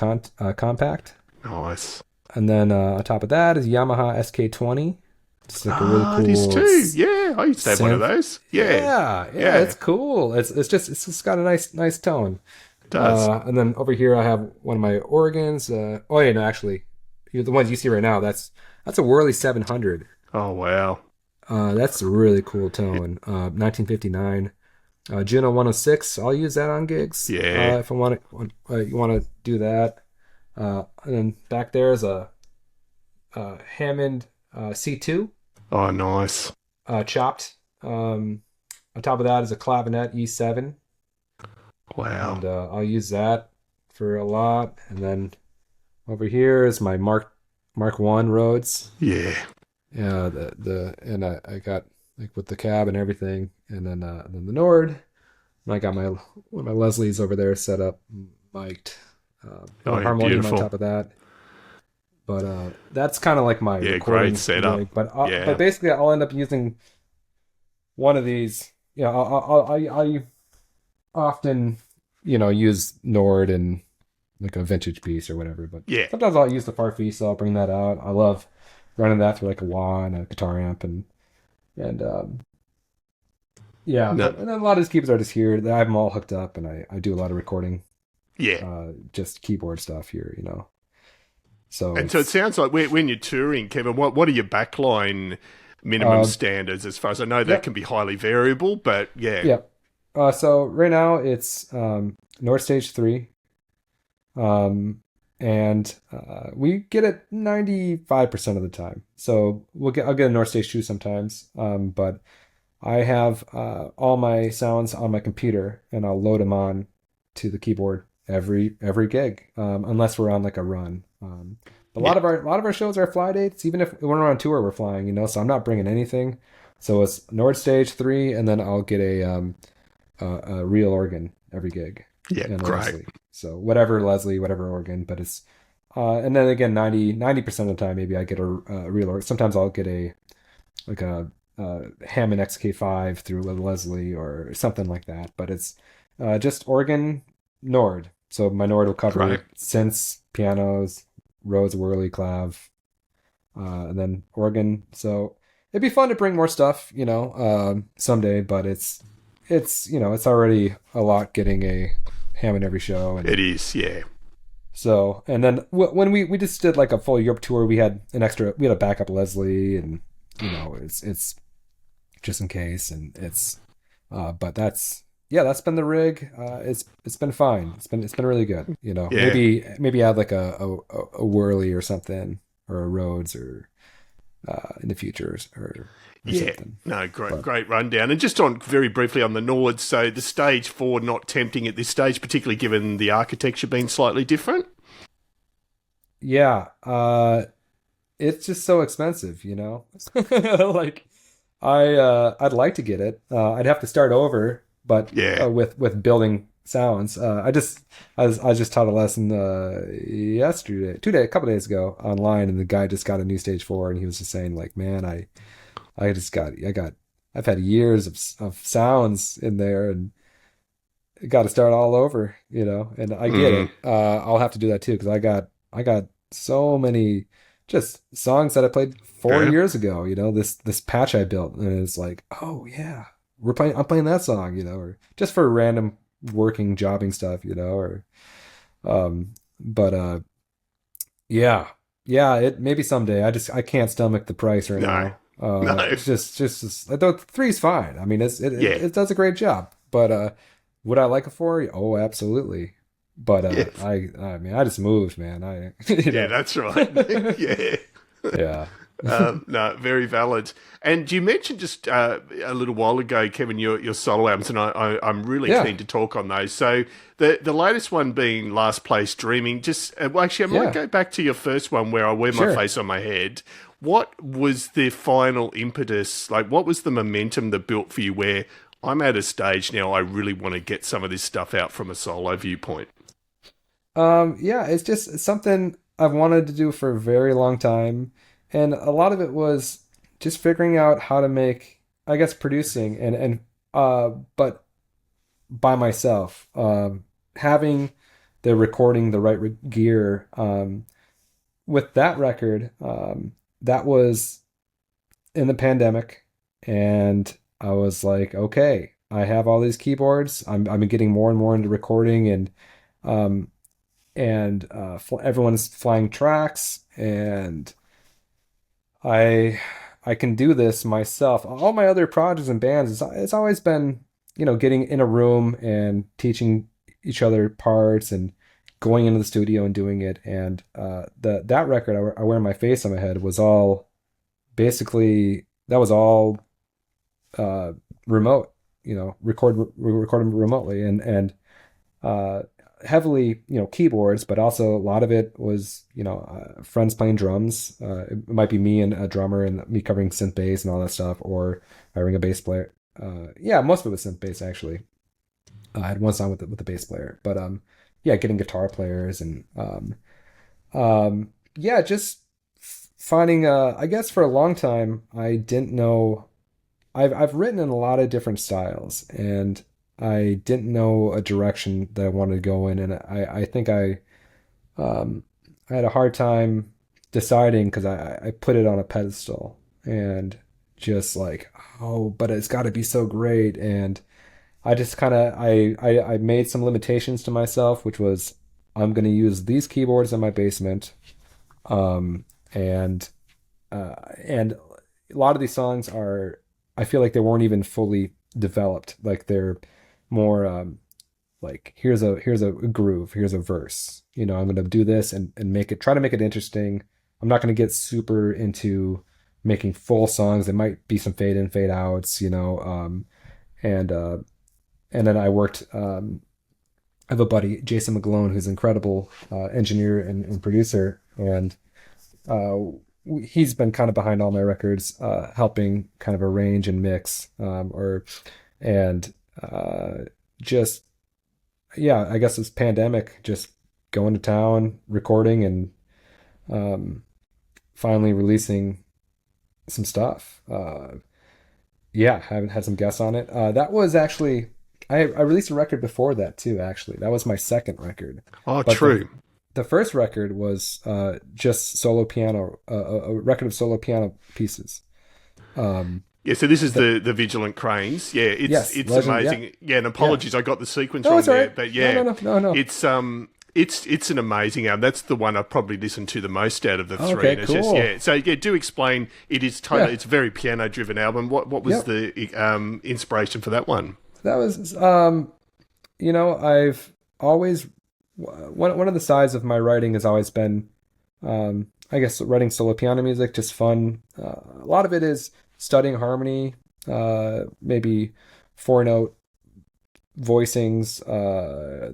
compact. Nice. And then on top of that is Yamaha SK20. It's like a really Ah, it is cool too. Yeah, I used to have one of synth. those. Yeah, Yeah, yeah, it's cool. It's just got a nice tone. it does. And then over here I have one of my organs. Oh yeah, no, actually, the ones you see right now. That's a Whirly 700. Oh, wow. That's a really cool tone. 1959. Juno 106. I'll use that on gigs. Yeah. If I want to, you want to do that. And then back there is a Hammond C2 Oh, nice. chopped. On top of that is a clavinet E7, Wow. and I'll use that for a lot. And then over here is my Mark One Rhodes. Yeah. Yeah, the and I got like with the cab and everything, and then the Nord. And I got my one of my Leslie's over there set up, mic'd. Oh, One yeah, harmonium on beautiful. top of that. But that's kind of like my Yeah, great recording setup. rig. But Yeah. basically, I'll end up using one of these. Yeah, I often use Nord in like a vintage piece or whatever. But Yeah. sometimes I'll use the Farfisa. I'll bring that out. I love running that through like a wah and a guitar amp and yeah. No. And then a lot of these keyboards are just here. I have them all hooked up, and I do a lot of recording, Yeah. just keyboard stuff here. So And so it it's sounds like when you're touring, Kevin, what are your backline minimum uh, standards as far as I know that yeah. can be highly variable, but yeah. Yeah. So right now it's North Stage 3. And we get it 95% of the time. So I'll get a North Stage 2 sometimes. But I have all my sounds on my computer and I'll load them on to the keyboard every gig, unless we're on like a run. A Yeah. lot of our shows are fly dates. Even if when we're on tour, we're flying. So I'm not bringing anything. So it's Nord Stage 3, and then I'll get a real organ every gig, Yeah, and a great. Leslie. So whatever Leslie, whatever organ, but it's and then again 90% of the time maybe I get a real organ. Sometimes I'll get a like a Hammond XK5 through a Leslie or something like that. But it's just organ Nord. So my Nord will Great. cover synths, pianos, Rhodes, Whirly, clav, and then organ. So it'd be fun to bring more stuff, someday. But it's already a lot getting a Hammond every show, and It is, yeah. so and then when we just did like a full Europe tour, we had a backup Leslie, and it's just in case, and but that's been the rig. It's been fine. It's been really good. Yeah. Maybe add like a Whirly or something, or a Rhodes, or in the future, or Yeah. something. No, But great rundown. And just on very briefly on the Nords, so the stage 4 not tempting at this stage, particularly given the architecture being slightly different. yeah, it's just so expensive. Like I'd like to get it. I'd have to start over, but Yeah. with building sounds. I was just taught a lesson yesterday, a couple days ago online, and the guy just got a new stage 4, and he was just saying like, man, I've had years of sounds in there, and got to start all over. And I get Mm, it. I'll have to do that too, because I got so many just songs that I played four yeah. years ago. This patch I built, and it's like, oh yeah, I'm playing that song. Or just for random working jobbing stuff. Or but yeah, yeah. It maybe someday. I can't stomach the price right No. now. No. It's just the three's fine. I mean, Yeah. it does a great job. But would I like a four? Oh, absolutely. But Yeah. I mean, I just moved, man. Yeah, that's right. Yeah. Yeah. No, very valid. And you mentioned just a little while ago, Kevin, your solo albums, and I'm really Yeah. keen to talk on those. So the latest one being Last Place Dreaming. Just well, actually, I might Yeah. go back to your first one where I wear my Sure. face on my head. What was the final impetus? Like, what was the momentum that built for you? Where I'm at a stage now I really want to get some of this stuff out from a solo viewpoint. Yeah, it's just something I've wanted to do for a very long time. And a lot of it was just figuring out how to make, I guess, producing but by myself. Having the recording, the right gear. With that record, that was in the pandemic, and I was like, okay, I have all these keyboards. I'm getting more and more into recording, um, everyone's flying tracks, and I I can do this myself. All my other projects and bands, it's always been, getting in a room and teaching each other parts and going into the studio and doing it. And that record I wear my face on my head was all basically that was all uh, remote, recorded remotely and uh, heavily, keyboards, but also a lot of it was, friends playing drums. It might be me and a drummer and me covering synth bass and all that stuff, or hiring a bass player. Yeah, most of it was synth bass actually. I had one song with the bass player, but yeah, getting guitar players and yeah, just finding. I guess for a long time, I didn't know. I've written in a lot of different styles, and I didn't know a direction that I wanted to go in, and I think um, I had a hard time deciding because I put it on a pedestal and just like, oh, but it's got to be so great, and I just kind of I made some limitations to myself, which was I'm going to use these keyboards in my basement, um, and and a lot of these songs are, I feel like they weren't even fully developed. Like they're more like here's a groove, here's a verse. I'm gonna do this and try to make it interesting. I'm not gonna get super into making full songs. There might be some fade in, fade outs, and and then I worked. I have a buddy, Jason McGlone, who's an incredible engineer and producer, and uh, he's been kind of behind all my records, helping kind of arrange and mix, and just yeah, I guess it's pandemic, just going to town, recording, and um, finally releasing some stuff. Yeah, haven't had some guests on it. That was actually I released a record before that too. Actually, that was my second record, Oh, but the true. the first record was just solo piano, a record of solo piano pieces. Um, Yeah, so this is the the Vigilant Cranes. Yeah, Yes, it's Legend. Yeah, amazing. Yeah, and yeah. apologies, I got the sequence No, wrong it's all there, right. but No, yeah, no, no, no, no. it's an amazing album. That's the one I've probably listened to the most out of the three, Okay, and it's just yeah. cool. So yeah, do explain. It is totally. Yeah, It's a very piano driven album. What was yep. the inspiration for that one? That was I've always one of the sides of my writing has always been, I guess, writing solo piano music, just fun. A lot of it is studying harmony, maybe four note voicings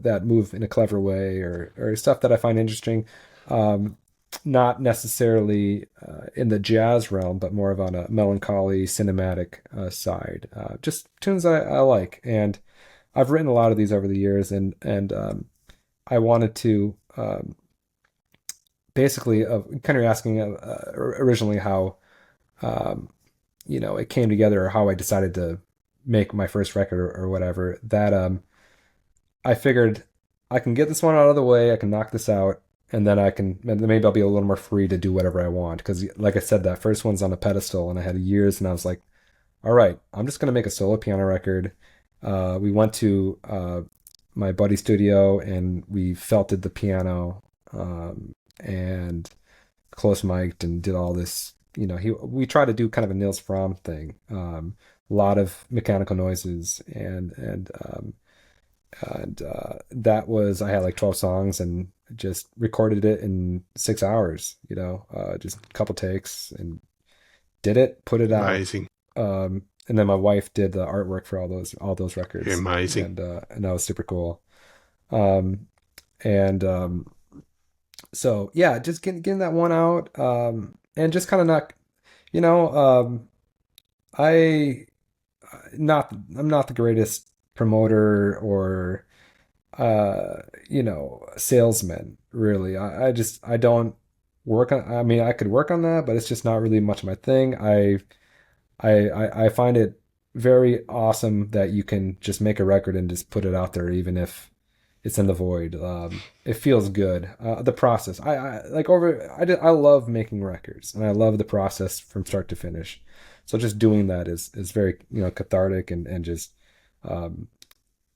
that move in a clever way, or stuff that I find interesting. Um, Not necessarily in the jazz realm, but more of on a melancholy, cinematic side. Just tunes I like, and I've written a lot of these over the years, and I wanted to basically kind of asking originally how it came together, or how I decided to make my first record, or whatever. That I figured I can get this one out of the way, I can knock this out, and then maybe I'll be a little more free to do whatever I want. Because, like I said, that first one's on a pedestal, and I had years, and I was like, all right, I'm just gonna make a solo piano record. We went to my buddy's studio, and we felted the piano, and close mic'd and did all this. We tried to do kind of a Nils Fromm thing. A lot of mechanical noises, and that was, I had like 12 songs and just recorded it in 6 hours. Just a couple takes and did it, put it out. Amazing, And then my wife did the artwork for all those records, amazing. and that was super cool. Um, and So yeah, just getting that one out, and just kind of not, you know, I not I'm not the greatest promoter or salesman, really. I don't work on, I mean, I could work on that, but it's just not really much my thing. I find it very awesome that you can just make a record and just put it out there, even if it's in the void. It feels good. The process, I love making records, and I love the process from start to finish. So just doing that is very, cathartic and just, um,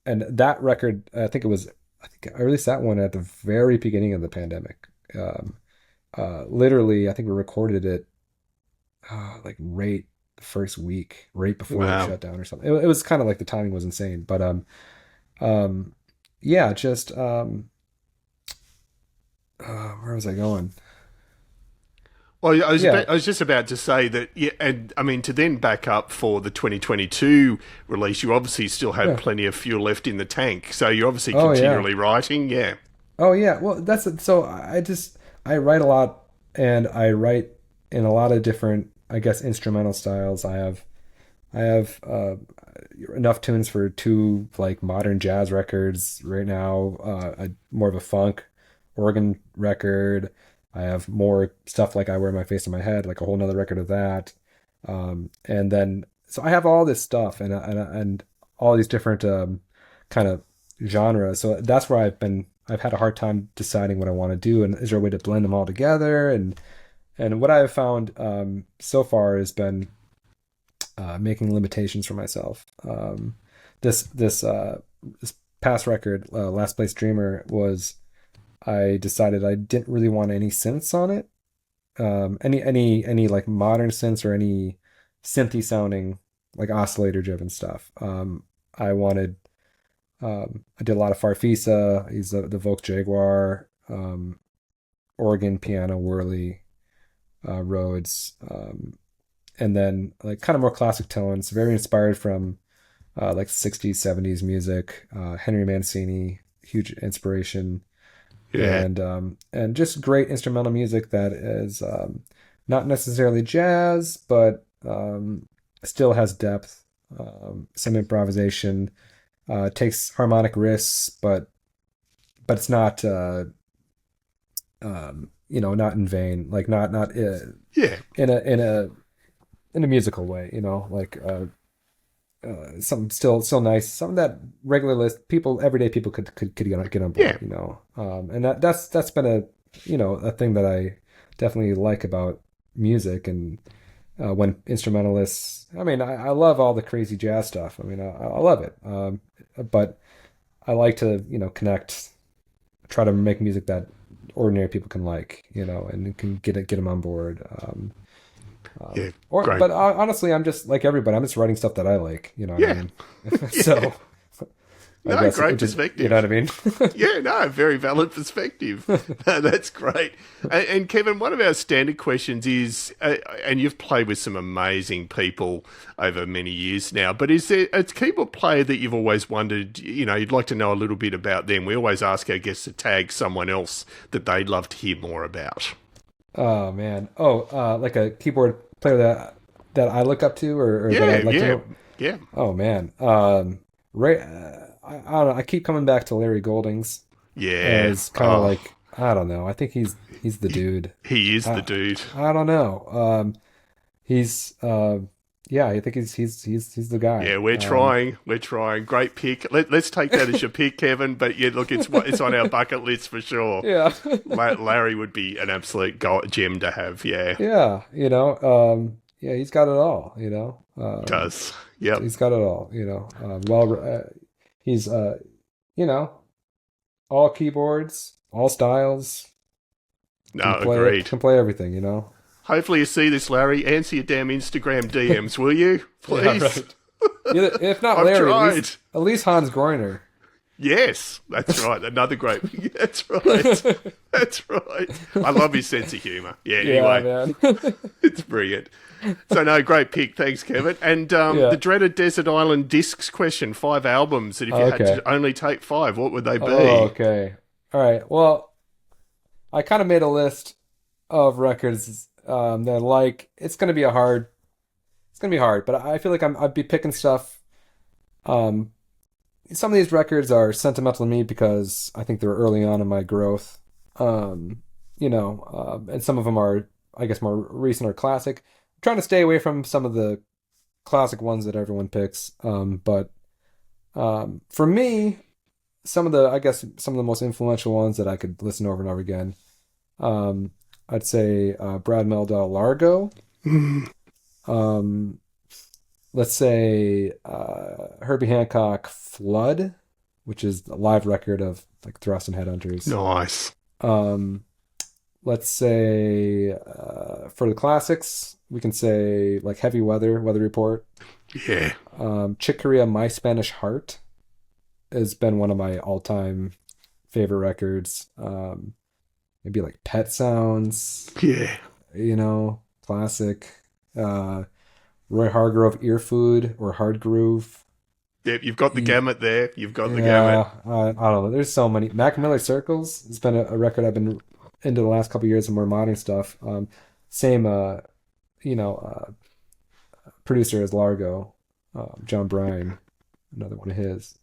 and that record, I think I released that one at the very beginning of the pandemic. Um, Literally, I think we recorded it like right the first week, right before it Wow. shut down or something. It was kind of like the timing was insane, but um, yeah, just where was I going? Well, Yeah, I was just about to say that, yeah, and I mean, to then back up for the 2022 release, you obviously still have yeah. plenty of fuel left in the tank. So you're obviously Oh yeah. continually writing. Yeah. Oh yeah. Well, that's it. So I write a lot, and I write in a lot of different, I guess, instrumental styles. I have enough tunes for two like modern jazz records right now. More of a funk organ record. I have more stuff like I Wear My Face on My Head, like a whole nother record of that. And then so I have all this stuff and all these different kind of genres. So that's where I've had a hard time deciding what I want to do, and is there a way to blend them all together? And what I've found so far has been making limitations for myself. This past record, Last Place Dreamer, was I decided I didn't really want any synths on it. Any like modern synths or any synthy sounding like oscillator driven stuff. I wanted I did a lot of Farfisa. He's the Volk Jaguar, organ, piano, Whirly, Rhodes, and then like kind of more classic tones, very inspired from like 60s, 70s music. Henry Mancini, huge inspiration, Yeah. and just great instrumental music that is not necessarily jazz, but still has depth, some improvisation, takes harmonic risks, but it's not not in vain, like not Yeah. in a musical way, like something still nice, something that regular list people, everyday people could get on board, Yeah. and that's been a thing that I definitely like about music. And when instrumentalists, I mean, I love all the crazy jazz stuff. I mean, I love it, but I like to connect, try to make music that ordinary people can like, and can get them on board. Yeah. Great. But honestly, I'm just like everybody. I'm just writing stuff that I like. You know what I Yeah. mean? Yeah. So I No, guess it great just, you know what perspective. I mean? Yeah, no, very valid perspective. No, that's great. And Kevin, one of our standard questions is, and you've played with some amazing people over many years now, but is there a keyboard player that you've always wondered, you'd like to know a little bit about them? We always ask our guests to tag someone else that they'd love to hear more about. Oh man. Oh, like a keyboard player that I look up to, or that Yeah, I'd like to yeah, know. yeah, Oh man. Right. I don't know. I keep coming back to Larry Goldings yeah. as kind of Oh, like, I don't know. I think he's the dude. he is the I dude. I don't know. He's yeah. I think he's the guy. Yeah, we're trying. We're trying. Great pick. Let's take that as your pick, Kevin. But yeah, look, it's on our bucket list for sure. Yeah. Larry would be an absolute gem to have. Yeah, Yeah, yeah, he's got it all, does. Yep. he's got it all, he's, you know, all keyboards, all styles, No, agreed. can play everything, you know? Hopefully you see this, Larry. Answer your damn Instagram DMs, will you? Yeah, Please. right. Either, if not I've Larry, tried. at least Hans Groiner. Yes, that's right. Another great. That's right. That's right. I love his sense of humour. Yeah. Yeah, Anyway, man. it's brilliant. So no, great pick. Thanks, Kevin. And Yeah. the dreaded Desert Island Discs question: 5 albums, and if you had Okay. to only take five, what would they Oh, be? okay. All right. Well, I kind of made a list of records that I like. It's gonna be hard, but I feel like I'd be picking stuff. Um, some of these records are sentimental to me because I think they're early on in my growth. Um, and some of them are, I guess, more recent or classic. I'm trying to stay away from some of the classic ones that everyone picks. But for me, I guess, some of the most influential ones that I could listen over and over again. Um, I'd say Brad Mehldau, Largo. Mm. Um, let's say Herbie Hancock, Flood, which is a live record of like Thrust and Headhunters. Nice. Um, let's say for the classics, we can say like Heavy Weather, Weather Report. Yeah. Chick Corea, My Spanish Heart has been one of my all-time favorite records. Maybe like Pet Sounds, Yeah. classic. Uh, Roy Hargrove, Ear Food or Hard Groove. Yep, you've got the Ye- gamut there. You've got the gamut. Yeah, I don't know. There's so many. Mac Miller Circles has been a record I've been into the last couple of years of more modern stuff. Same, you know, uh, producer as Largo, John Bryan, another one of his.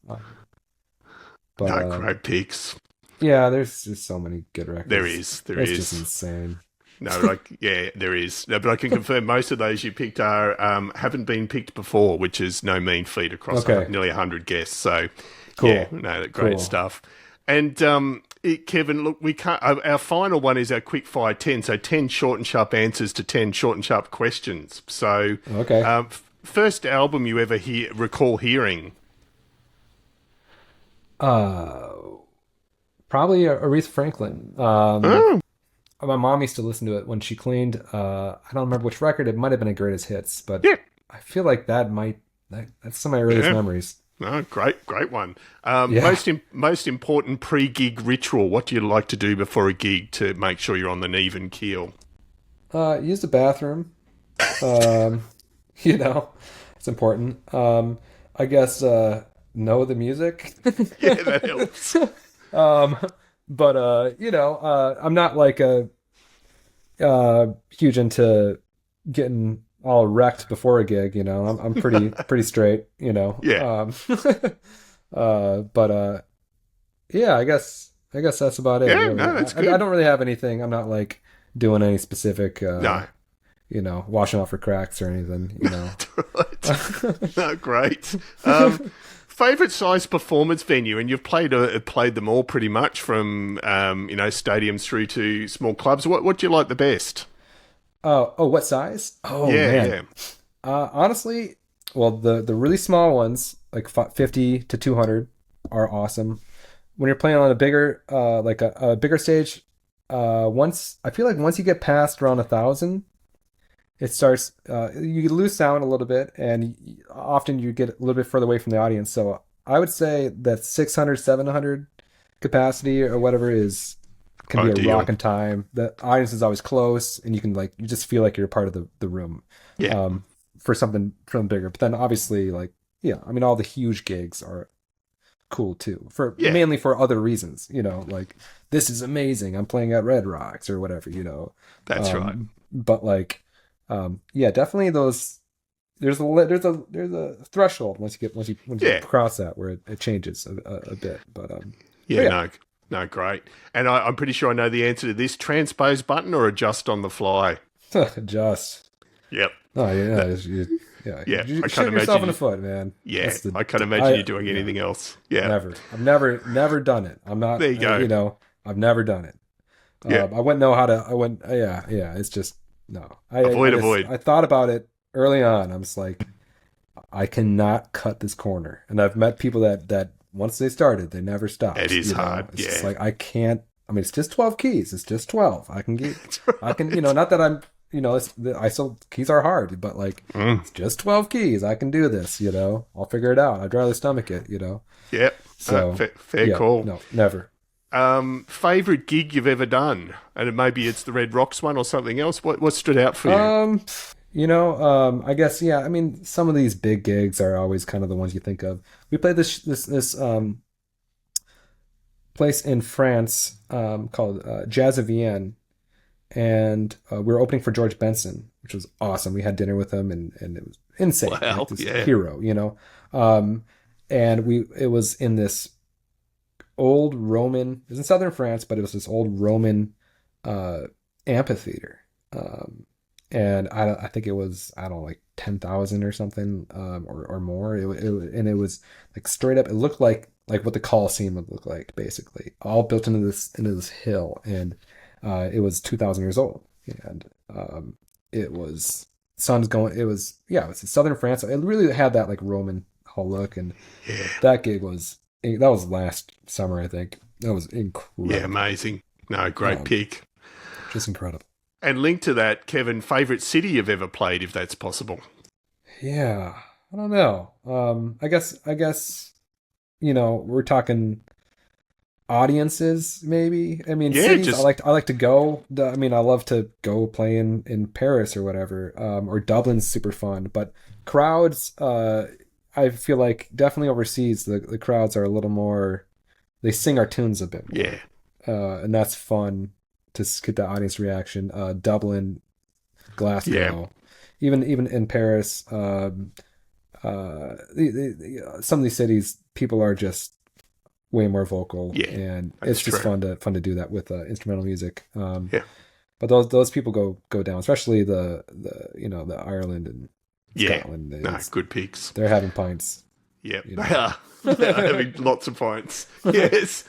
But No, great picks. yeah, there's just so many good There records. is. There It's just is. insane. No, like, yeah, there is. No, but I can confirm most of those you picked are haven't been picked before, which is no mean feat across Okay, nearly 100 guests. So, yeah, cool, no, great cool. stuff. And Kevin, look, we can't. Our final one is our quick fire 10. So 10 short and sharp answers to 10 short and sharp questions. So, Okay. first album you ever recall hearing? Uh, Probably Aretha Franklin. Oh, My mom used to listen to it when she cleaned. I don't remember which record. It might have been a Greatest Hits, but yeah, I feel like that's some of my earliest yeah. memories. No, great one. Yeah. Most important pre-gig ritual. What do you like to do before a gig to make sure you're on an even keel? Use the bathroom. Um, you know, it's important. I guess know the music. Yeah, that helps. Um, but I'm not like a huge into getting all wrecked before a gig. I'm pretty straight. Yeah, But yeah, I guess that's about it. yeah. Really, No, that's I good. don't really have anything. I'm not like doing any specific, No, washing off for cracks or anything. right. No, great. Favorite size performance venue, and you've played them all pretty much from stadiums through to small clubs. What do you like the best? Oh, what size? Oh Yeah, man. yeah. Honestly, well, the really small ones, like 50 to 200, are awesome. When you're playing on a bigger, like a bigger stage, I feel like once you get past around 1,000, it starts, you lose sound a little bit, and often you get a little bit further away from the audience. So I would say that 600, 700 capacity or whatever can be a Ideal. rocking time. The audience is always close, and you just feel like you're part of the room. Yeah, Um, for something bigger. But then obviously, like, yeah, I mean, all the huge gigs are cool too, for yeah. mainly for other reasons. Like, this is amazing. I'm playing at Red Rocks or whatever. That's right. But like, yeah, definitely those. There's a threshold once you Yeah, cross that where it changes a bit. But yeah. yeah, No, no, great. And I'm pretty sure I know the answer to this: transpose button or adjust on the fly. just Yep. oh yeah, That- yeah, yeah, you I can't shoot yourself imagine in the you. foot, man. Yeah, That's the I can't imagine I you doing yeah. anything else. Yeah. Never. I've never done it. I'm not, There you go. I've never done it. Yeah. I wouldn't know how to, yeah. It's just, no. Avoid. I thought about it early on. I'm just like, I cannot cut this corner. And I've met people that once they started, they never It stopped. is hard. It's just Yeah. like, I can't, I mean, it's just 12 keys. It's just 12. That's right. Not that I'm, keys are hard, but like, Mm. it's just 12 keys. I can do this. I'll figure it out. I'd rather stomach it. Yep. So, Fair yeah, call. no, never. Favorite gig you've ever done, and maybe it's the Red Rocks one or something else. What stood out for you? I guess, yeah. I mean, some of these big gigs are always kind of the ones you think of. We played this place in France called Jazz of Vienne, and we were opening for George Benson, which was awesome. We had dinner with him, and it was insane, like Wow. this Yeah. hero, you know. Um, and it was in this old Roman, it was in southern France, but it was this old Roman uh, amphitheater. And I think it was, I don't know, like 10,000 or something, or more. And it was like straight up, it looked like what the Colosseum would look like, basically, all built into this hill. And it was 2,000 years old. And it was sun's going, it was in southern France. It really had that like Roman whole look. And Yeah. that was last summer, I think. That was incredible. Yeah. Amazing. No, great Um, pick. just incredible. And linked to that, Kevin, favourite city you've ever played, if that's possible. Yeah, I don't know. I guess, we're talking audiences, maybe. I mean, Yeah, cities. just I like to go. I mean, I love to go play in Paris or whatever. Or Dublin's super fun. But crowds, I feel like definitely overseas, the crowds are a little more. They sing our tunes a bit more, yeah, and that's fun to get the audience reaction. Dublin, yeah, Glasgow, even in Paris, some of these cities, people are just way more vocal, yeah. and That's it's just true. fun to do that with instrumental music. Yeah, But those people go down, especially the Ireland and yeah. Scotland. No, good picks. They're having pints, Yeah, you they know. are. They are having lots of points. Yes.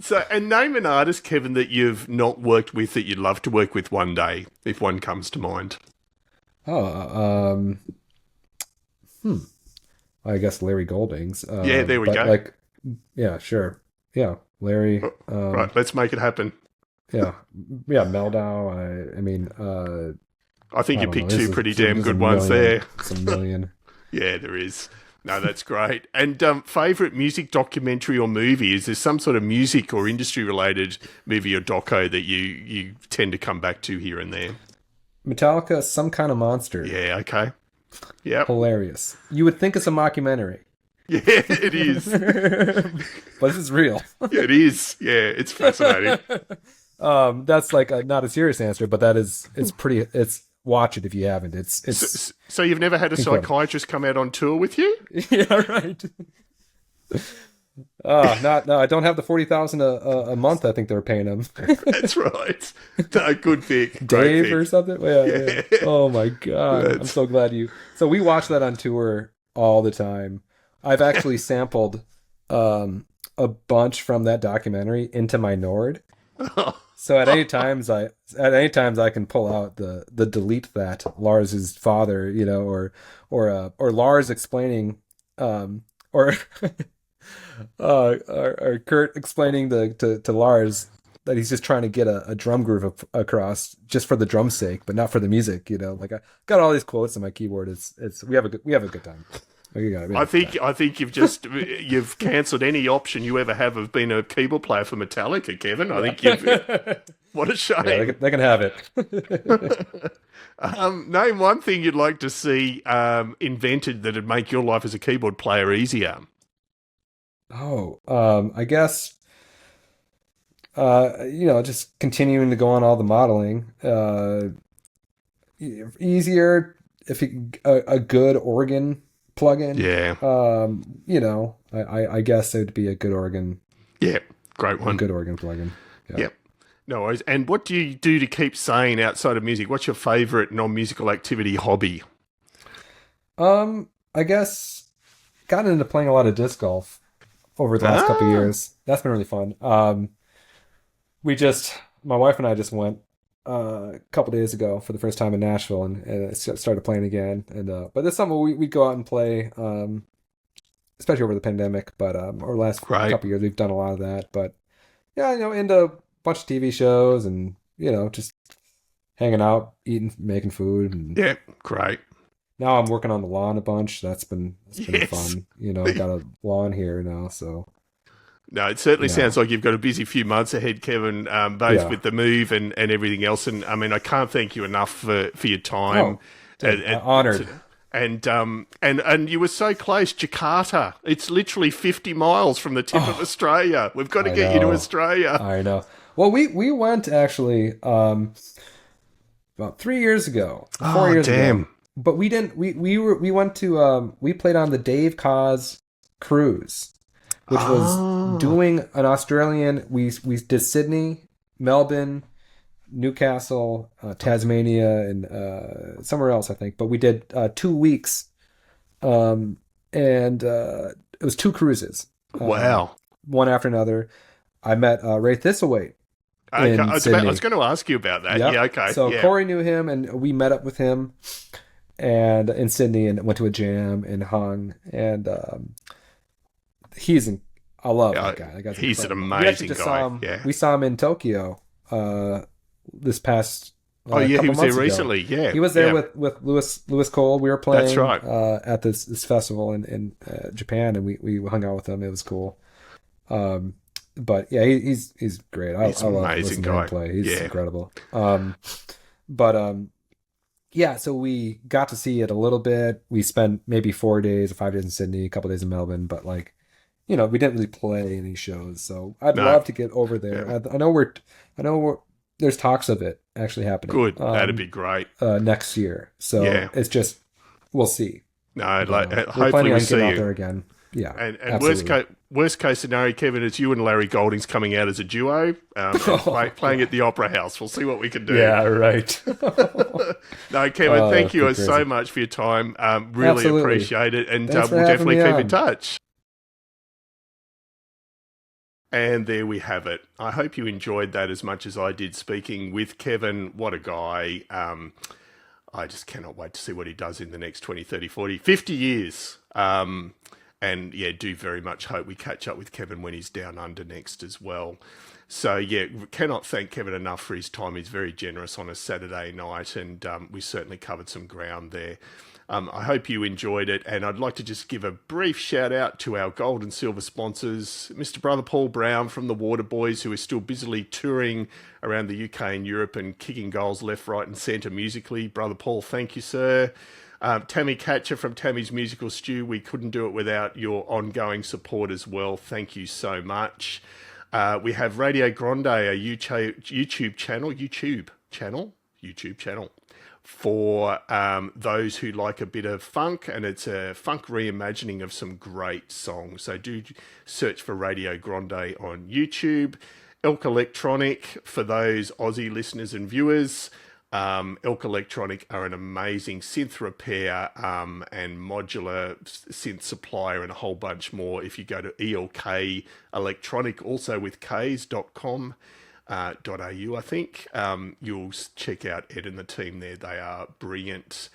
So, and name an artist, Kevin, that you've not worked with that you'd love to work with one day, if one comes to mind. Oh, I guess Larry Goldings. Yeah, there we But go. like, yeah, sure, yeah, Larry. Right, let's make it happen. Yeah, yeah, Meldau. I mean, I think I you don't know. picked two pretty damn There's a good ones million. there. It's a million. Yeah, there is. No, that's great. And favourite music documentary or movie? Is there some sort of music or industry related movie or doco that you tend to come back to here and there? Metallica, Some Kind of Monster. Yeah, okay. Yep. Hilarious. You would think it's a mockumentary, Yeah, it is. but this is real. Yeah, it is. Yeah, it's fascinating. That's like not a serious answer, but it's pretty. It's watch it if you haven't. It's So you've never had a incredible. psychiatrist come out on tour with you? Yeah, right. Not no. I don't have the 40,000 a month. I think they're paying him. That's right. No, good pick. Great Dave pick. or something. Yeah. Yeah. Oh my god, I'm That's- so glad you. So we watch that on tour all the time. I've actually sampled a bunch from that documentary into my Nord. So at any times I can pull out the delete that Lars's father, or Lars explaining, or or Kurt explaining to Lars that he's just trying to get a drum groove across just for the drum's sake, but not for the music. Like I got all these quotes on my keyboard. It's we have a good time. We have I a good time. think you've cancelled any option you ever have of being a keyboard player for Metallica, Kevin. I think what a shame. Yeah, they can have it. Name one thing you'd like to see invented that'd make your life as a keyboard player easier. Oh, I guess just continuing to go on all the modeling. Easier if a good organ plugin. Yeah. I guess it would be a good organ Yeah. Great one. plugin. Yeah. Yep. No worries. And what do you do to keep sane outside of music? What's your favourite non-musical activity hobby? I guess got into playing a lot of disc golf over the last couple of years. That's been really fun. My wife and I just went a couple days ago for the first time in Nashville, and started playing again. And but this summer we go out and play, especially over the pandemic. But over the last Great. couple of years we've done a lot of that. But yeah, into a bunch of TV shows and just hanging out, eating, making food, and Yeah. Great. now I'm working on the lawn a bunch. That's been Yes. fun. Got a lawn here now, so No, it certainly Yeah. sounds like you've got a busy few months ahead, Kevin, both Yeah. with the move and everything else. And I mean, I can't thank you enough for your time. dude, honored. And you were so close, Jakarta. It's literally 50 miles from the tip of Australia. We've got to I get you to know. Australia. I know. Well, we went actually. about 3 years ago, four Oh, years ago. damn. But we didn't. We went to we played on the Dave Cause cruise, which was Oh, doing an Australian. We did Sydney, Melbourne, Newcastle, Tasmania, and somewhere else I think. But we did 2 weeks, and it was two cruises, wow. one after another. I met Ray Thistlethwaite Okay, in I was Sydney. going to ask you about that. Yeah, Yep. okay. So Yeah. Cory knew him, and we met up with him and in Sydney, and went to a jam and hung. And he's in, I love Yeah, that guy. That guy's he's an incredible. We actually amazing just saw guy. him. Yeah. We saw him in Tokyo this past Oh, yeah, he couple was there months ago. recently. Yeah. He was there Yeah. with Lewis Cole. We were That's playing right. at this festival in Japan, and we hung out with him. It was cool. Um, but yeah, he's great. He's I an love amazing listening to him guy. play. He's Yeah. incredible. But yeah, so we got to see it a little bit. We spent maybe 4 days or 5 days in Sydney, a couple days in Melbourne, but like, we didn't really play any shows. So I'd No. love to get over there. Yeah. I know there's talks of it actually happening Good. That'd be great. next year. So Yeah. it's just, we'll see. No, But, like, we're hopefully planning we on see getting out you. there again. Yeah, And absolutely. worst case scenario, Kevin, it's you and Larry Golding's coming out as a duo, and playing at the Opera House. We'll see what we can do. Yeah, right. No, Kevin, thank That'd be you so crazy. much for your time. Really Absolutely. appreciate it, and Thanks for we'll having definitely me keep in on. touch. And there we have it. I hope you enjoyed that as much as I did speaking with Kevin. What a guy. I just cannot wait to see what he does in the next 20, 30, 40, 50 years. And yeah, do very much hope we catch up with Kevin when he's down under next as well. So yeah, cannot thank Kevin enough for his time. He's very generous on a Saturday night, and we certainly covered some ground there. I hope you enjoyed it, and I'd like to just give a brief shout out to our gold and silver sponsors, Mr. Brother Paul Brown from the Waterboys, who is still busily touring around the UK and Europe and kicking goals left, right, and centre musically. Brother Paul, thank you, sir. Tammy Catcher from Tammy's Musical Stew. We couldn't do it without your ongoing support as well. Thank you so much. We have Radio Grande, a YouTube channel for those who like a bit of funk, and it's a funk reimagining of some great songs. So do search for Radio Grande on YouTube. Elk Electronic for those Aussie listeners and viewers. Elk Electronic are an amazing synth repair and modular synth supplier and a whole bunch more. If you go to ELK Electronic, also with Ks.com, .au, I think, you'll check out Ed and the team there. They are brilliant.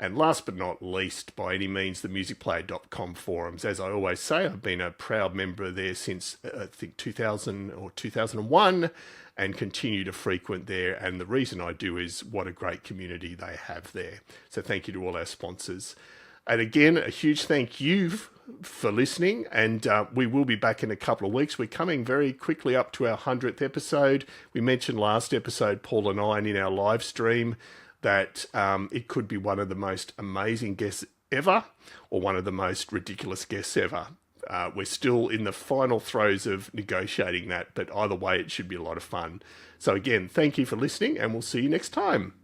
And last but not least, by any means, the musicplayer.com forums. As I always say, I've been a proud member there since, I think, 2000 or 2001, and continue to frequent there. And the reason I do is what a great community they have there. So thank you to all our sponsors. And again, a huge thank you for listening. And we will be back in a couple of weeks. We're coming very quickly up to our 100th episode. We mentioned last episode, Paul and I, in our live stream, that it could be one of the most amazing guests ever, or one of the most ridiculous guests ever. We're still in the final throes of negotiating that, but either way, it should be a lot of fun. So again, thank you for listening, and we'll see you next time.